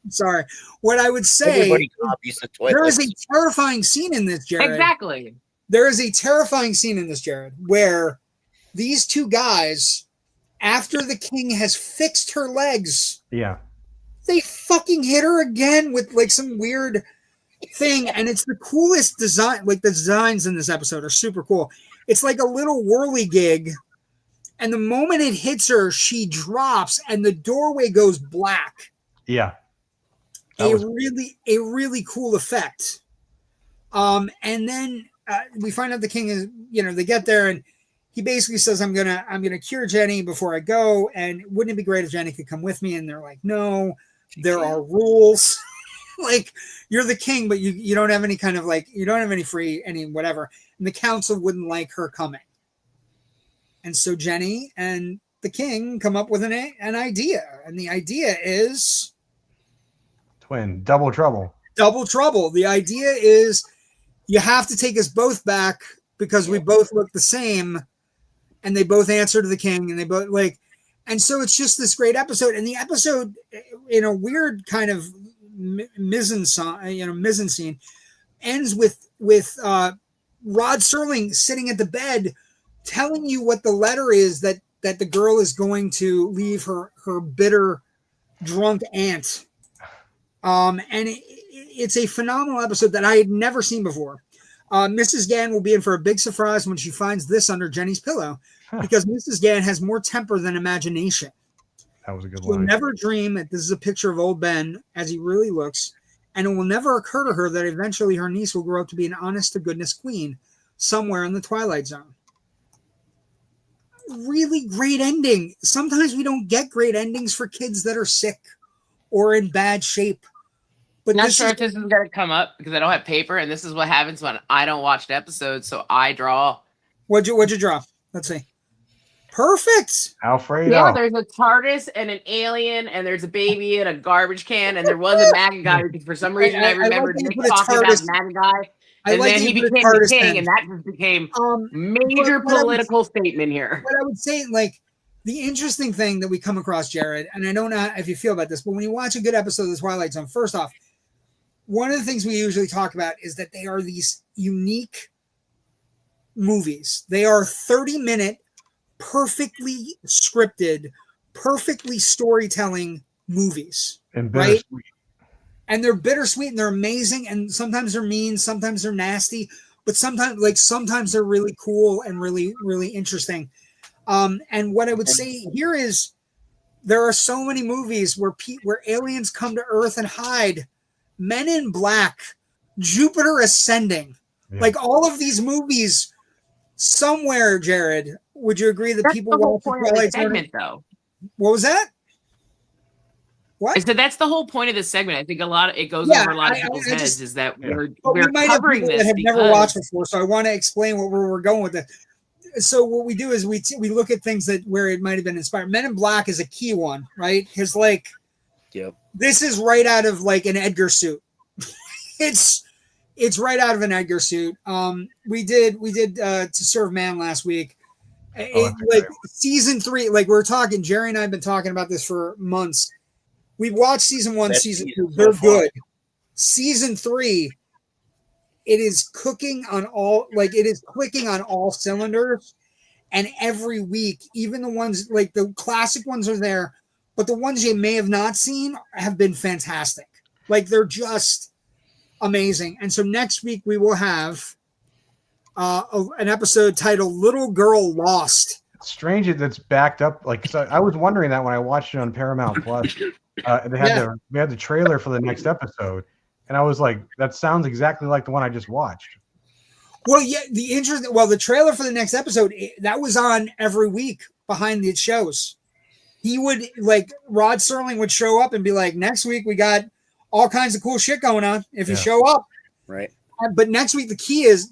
sorry, what I would say, Everybody copies the Twilight. there is a terrifying scene in this, Jarrod. Exactly. There is a terrifying scene in this, Jarrod, where these two guys, after the king has fixed her legs, Yeah. they fucking hit her again with like some weird thing, and it's the coolest design. Like the designs in this episode are super cool. It's like a little whirligig, and the moment it hits her, she drops, and the doorway goes black. Yeah. A really cool effect. And then we find out the king is, they get there, and he basically says, I'm gonna cure Jenny before I go, and wouldn't it be great if Jenny could come with me? And they're like, no, there are rules. Like, you're the king, but you don't have any kind of like, you don't have any whatever. And the council wouldn't like her coming. And so Jenny and the king come up with an idea. And the idea is twin, double trouble. Double trouble. The idea is you have to take us both back because we both look the same. And they both answer to the king, and they both like, and so it's just this great episode. And the episode, in a weird kind of mise scene, ends with Rod Serling sitting at the bed, telling you what the letter is that the girl is going to leave her bitter, drunk aunt. And it's a phenomenal episode that I had never seen before. Mrs. Gann will be in for a big surprise when she finds this under Jenny's pillow, because Mrs. Gann has more temper than imagination. That was a good She'll line. never dream that this is a picture of old Ben as he really looks, and it will never occur to her that eventually her niece will grow up to be an honest-to-goodness queen somewhere in the Twilight Zone. Really great ending. Sometimes we don't get great endings for kids that are sick or in bad shape. But Not sure if this is going to come up because I don't have paper, and this is what happens when I don't watch the episode, so I draw. What'd you draw? Let's see. Perfect. Alfredo. Yeah, there's a TARDIS and an alien, and there's a baby and a garbage can, and there was a MAGA guy because for some reason I remembered Nick talking about MAGA guy, and then he became the king, and that just became major political statement here. But I would say, like, the interesting thing that we come across, Jarrod, and I don't know if you feel about this, but when you watch a good episode of The Twilight Zone, first off, one of the things we usually talk about is that they are these unique movies. They are 30-minute, perfectly scripted, perfectly storytelling movies. And bittersweet. Right? And they're bittersweet and they're amazing. And sometimes they're mean, sometimes they're nasty, but sometimes they're really cool and really, really interesting. And what I would say here is there are so many movies where aliens come to Earth and hide. Men in Black, Jupiter Ascending, like all of these movies. Somewhere, Jarrod, would you agree that that's people the whole watch the point of the Twilight segment, though? What was that? What? So that's the whole point of this segment. I think it goes over a lot of people's heads is that we're covering this that have never watched before. So I want to explain where we're going with it. So what we do is we look at things where it might have been inspired. Men in Black is a key one, right? Because this is right out of like an Edgar suit. It's right out of an Edgar suit. We did To Serve Man last week. Season 3, like we're talking, Jerry and I have been talking about this for months. We watched season 1, season 2. They're good. Season 3, it is clicking on all cylinders. And every week, even the ones like the classic ones are there, but the ones you may have not seen have been fantastic. Like they're just amazing. And so next week we will have an episode titled Little Girl Lost. It's strange that's backed up. Like, so I was wondering that when I watched it on Paramount Plus. They had the trailer for the next episode, and I was like, that sounds exactly like the one I just watched. Well, yeah, the trailer for the next episode that was on every week behind the shows. He would Rod Serling would show up and be like, next week we got all kinds of cool shit going on if you show up. Right. But next week, the key is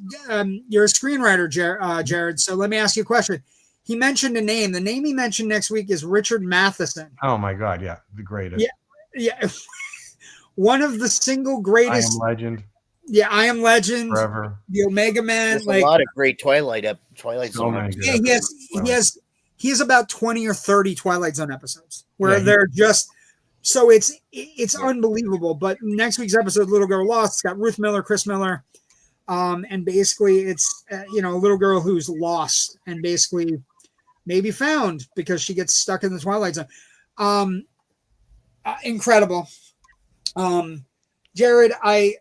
you're a screenwriter, Jarrod. So let me ask you a question. He mentioned a name. The name he mentioned next week is Richard Matheson. Oh my God. Yeah. The greatest. Yeah. One of the single greatest. I Am Legend. Yeah. I Am Legend. Forever. The Omega Man. There's a lot of great Twilight So Zone. many good Yeah, he he has about 20 or 30 Twilight Zone episodes where Yeah, they're just so it's unbelievable. But next week's episode, Little Girl Lost, it's got Ruth Miller, Chris Miller, and basically it's a little girl who's lost and basically maybe found because she gets stuck in the Twilight Zone. Incredible. Jarrod, I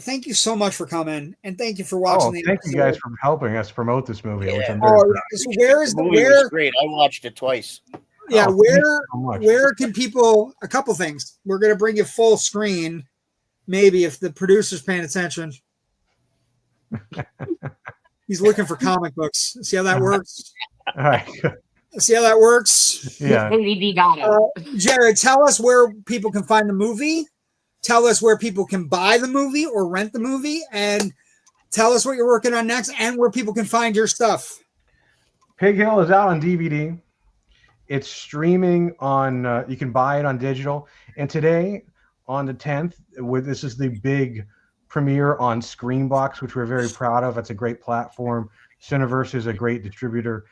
thank you so much for coming, and thank you for watching. Thank you guys for helping us promote this movie. Which I'm so where is the movie was great. I watched it twice. Yeah, thank you so much. where can people? A couple things. We're gonna bring you full screen, maybe if the producer's paying attention. He's looking for comic books. See how that works? All right. See how that works? Yeah. Jarrod, tell us where people can find the movie. Tell us where people can buy the movie or rent the movie, and tell us what you're working on next and where people can find your stuff. Pig Hill is out on DVD. It's streaming on, you can buy it on digital. And today, on the 10th, this is the big premiere on Screenbox, which we're very proud of. It's a great platform. Cineverse is a great distributor.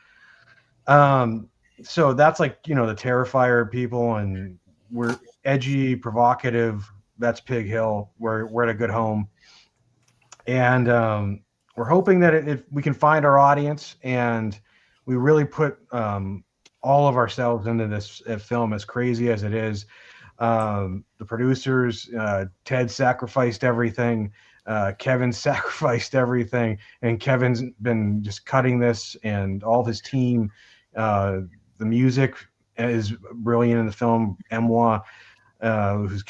So that's like, the Terrifier people, and we're edgy, provocative. That's Pig Hill. We're at a good home. And we're hoping that we can find our audience, and we really put all of ourselves into this film, as crazy as it is. The producers, Ted sacrificed everything. Kevin sacrificed everything, and Kevin's been just cutting this, and all of his team. The music is brilliant in the film. Emwa, who's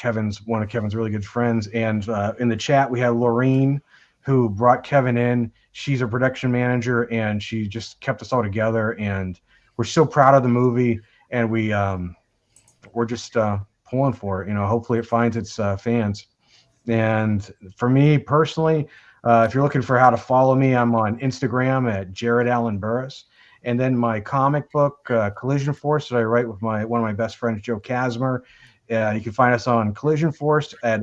one of Kevin's really good friends. And in the chat, we have Laureen, who brought Kevin in. She's a production manager, and she just kept us all together. And we're so proud of the movie, and we're just pulling for it. Hopefully it finds its fans. And for me personally, if you're looking for how to follow me, I'm on Instagram at Jarrod Allen Burris. And then my comic book, Collision Force, that I write with one of my best friends, Joe Kazmer. You can find us on Collision Force at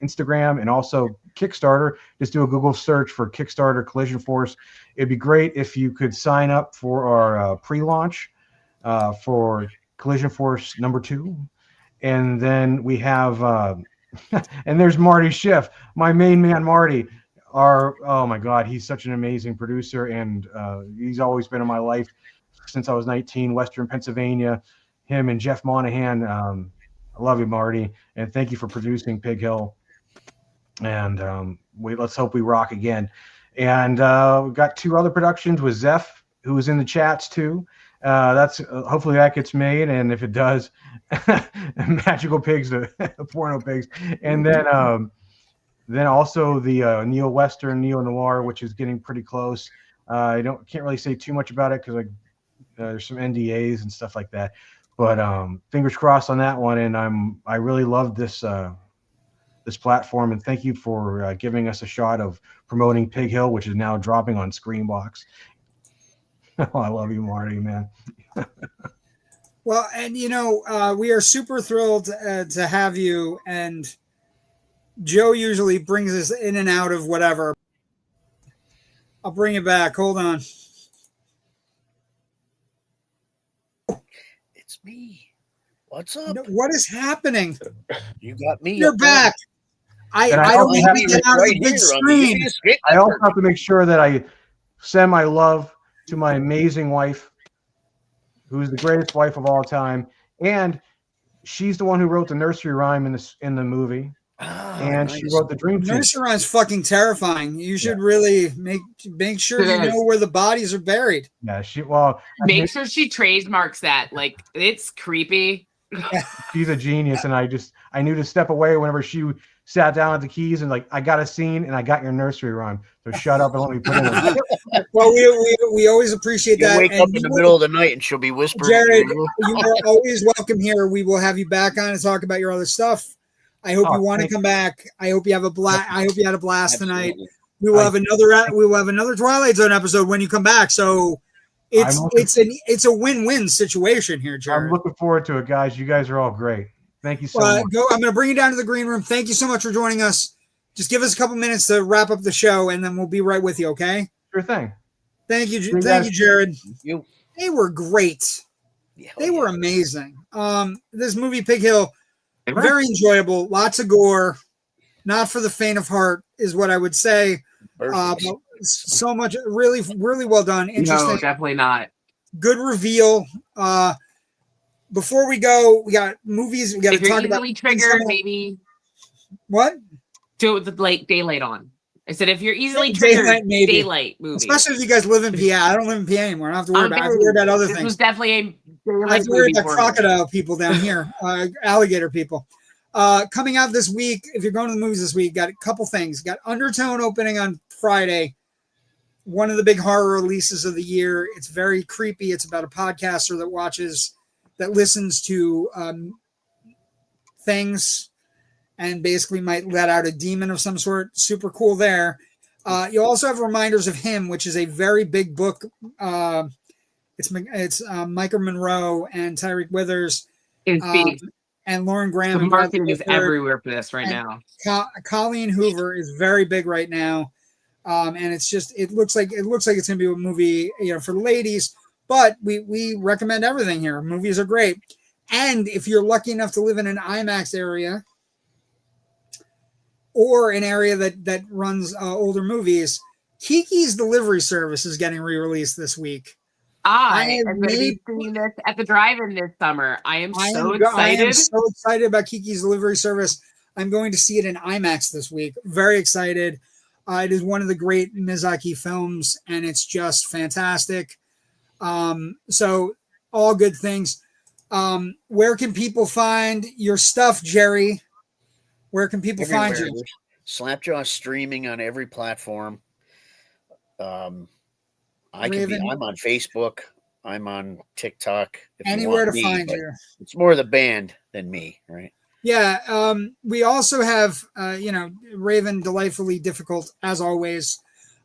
Instagram, and also Kickstarter. Just do a Google search for Kickstarter Collision Force. It'd be great if you could sign up for our pre-launch for Collision Force #2. And then we have, and there's Marty Schiff, my main man, Marty. Oh my God, he's such an amazing producer, and he's always been in my life since I was 19, Western Pennsylvania. Him and Jeff Monahan. I love you, Marty, and thank you for producing Pig Hill. And let's hope we rock again. And we've got 2 other productions with Zeph, who was in the chats too. That's hopefully that gets made, and if it does, Magical Pigs, Porno Pigs, and then also the neo-western, neo-noir, which is getting pretty close. I can't really say too much about it because there's some NDAs and stuff like that. But fingers crossed on that one, and I really love this this platform, and thank you for giving us a shot of promoting Pig Hill, which is now dropping on Screenbox. Oh, I love you, Marty, man. Well, and we are super thrilled to have you. And Joe usually brings us in and out of whatever. I'll bring it back. Hold on. It's me. What's up? What is happening? You got me. You're back. I don't need to get out of the big screen. I also have to make sure that I send my love to my amazing wife, who is the greatest wife of all time, and she's the one who wrote the nursery rhyme in the movie. And nice. She wrote the dream team. Nursery rhyme's fucking terrifying. You should really make sure you know where the bodies are buried. Yeah, make sure she trademarks that. Like, it's creepy. She's a genius, and I knew to step away whenever she sat down at the keys and I got a scene and I got your nursery rhyme. So shut up and let me put it in. Well, we always appreciate that. Wake up in the middle of the night and she'll be whispering. Jarrod, you are always welcome here. We will have you back on and talk about your other stuff. I hope you want to come back. I hope you have a blast. I hope you had a blast tonight. We will have another Twilight Zone episode when you come back. So it's a win-win situation here, Jarrod. I'm looking forward to it, guys. You guys are all great. Thank you so much. I'm going to bring you down to the green room. Thank you so much for joining us. Just give us a couple minutes to wrap up the show, and then we'll be right with you, okay? Sure thing. Thank you, Jarrod. You. They were great. They were amazing. This movie, Pig Hill, very enjoyable. Lots of gore. Not for the faint of heart, is what I would say. But so much, really, really well done. Interesting. No, definitely not. Good reveal. Before we go, we got movies. We got to talk about. Triggered, maybe. What? Do it with daylight on. I said if you're easily triggered, daylight movie. Especially if you guys live in PA. I don't live in PA anymore. I don't have to worry about. I have to worry about other things. This was definitely a daylight I have to worry movie about for crocodile people down here, alligator people. Coming out this week, if you're going to the movies this week, got a couple things. Got Undertone opening on Friday. One of the big horror releases of the year. It's very creepy. It's about a podcaster that listens to things and basically might let out a demon of some sort. Super cool there. You also have Reminders of Him, which is a very big book. It's Micah Monroe and Tyreek Withers. And Lauren Graham. The marketing is everywhere for this right now. Colleen Hoover is very big right now. And it looks like it's gonna be a movie, for the ladies, but we recommend everything here. Movies are great. And if you're lucky enough to live in an IMAX area or an area that runs older movies, Kiki's Delivery Service is getting re-released this week. I am going to be seeing this at the drive-in this summer. I am so excited. I am so excited about Kiki's Delivery Service. I'm going to see it in IMAX this week. Very excited. It is one of the great Miyazaki films, and it's just fantastic. So all good things. Where can people find your stuff, Jerry? Where can people find you? Slapjaw streaming on every platform. I'm on Facebook. I'm on TikTok. Anywhere to find you. It's more the band than me, right? Yeah. We also have, Raven, delightfully difficult as always.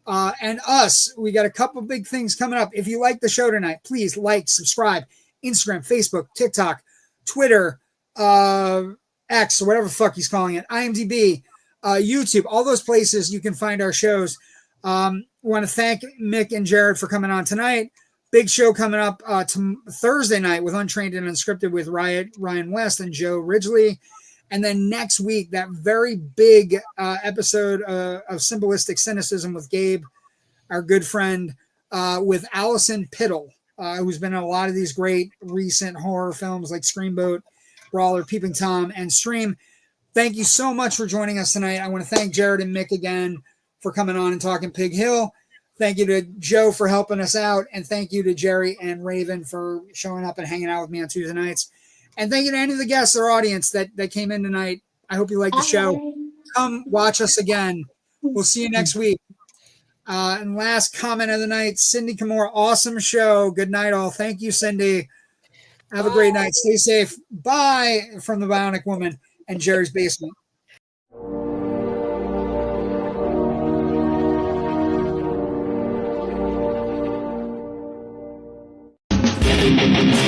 And us, we got a couple big things coming up. If you like the show tonight, please like, subscribe, Instagram, Facebook, TikTok, Twitter, X, or whatever the fuck he's calling it, IMDb, YouTube, all those places you can find our shows. Want to thank Mick and Jarrod for coming on tonight. Big show coming up Thursday night with Untrained and Unscripted with Ryan West and Joe Ridgely. And then next week, that very big episode of Symbolistic Cynicism with Gabe, our good friend, with Allison Piddle, who's been in a lot of these great recent horror films like Screamboat, Brawler, Peeping Tom, and Stream. Thank you so much for joining us tonight. I want to thank Jarrod and Mick again for coming on and talking Pig Hill. Thank you to Joe for helping us out. And thank you to Jerry and Raven for showing up and hanging out with me on Tuesday nights. And thank you to any of the guests or audience that came in tonight. I hope you liked the show. Come watch us again. We'll see you next week. And last comment of the night, Cindy Kamora. Awesome show. Good night, all. Thank you, Cindy. Have a great night. Stay safe. Bye from the Bionic Woman and Jerry's Basement. Thank you.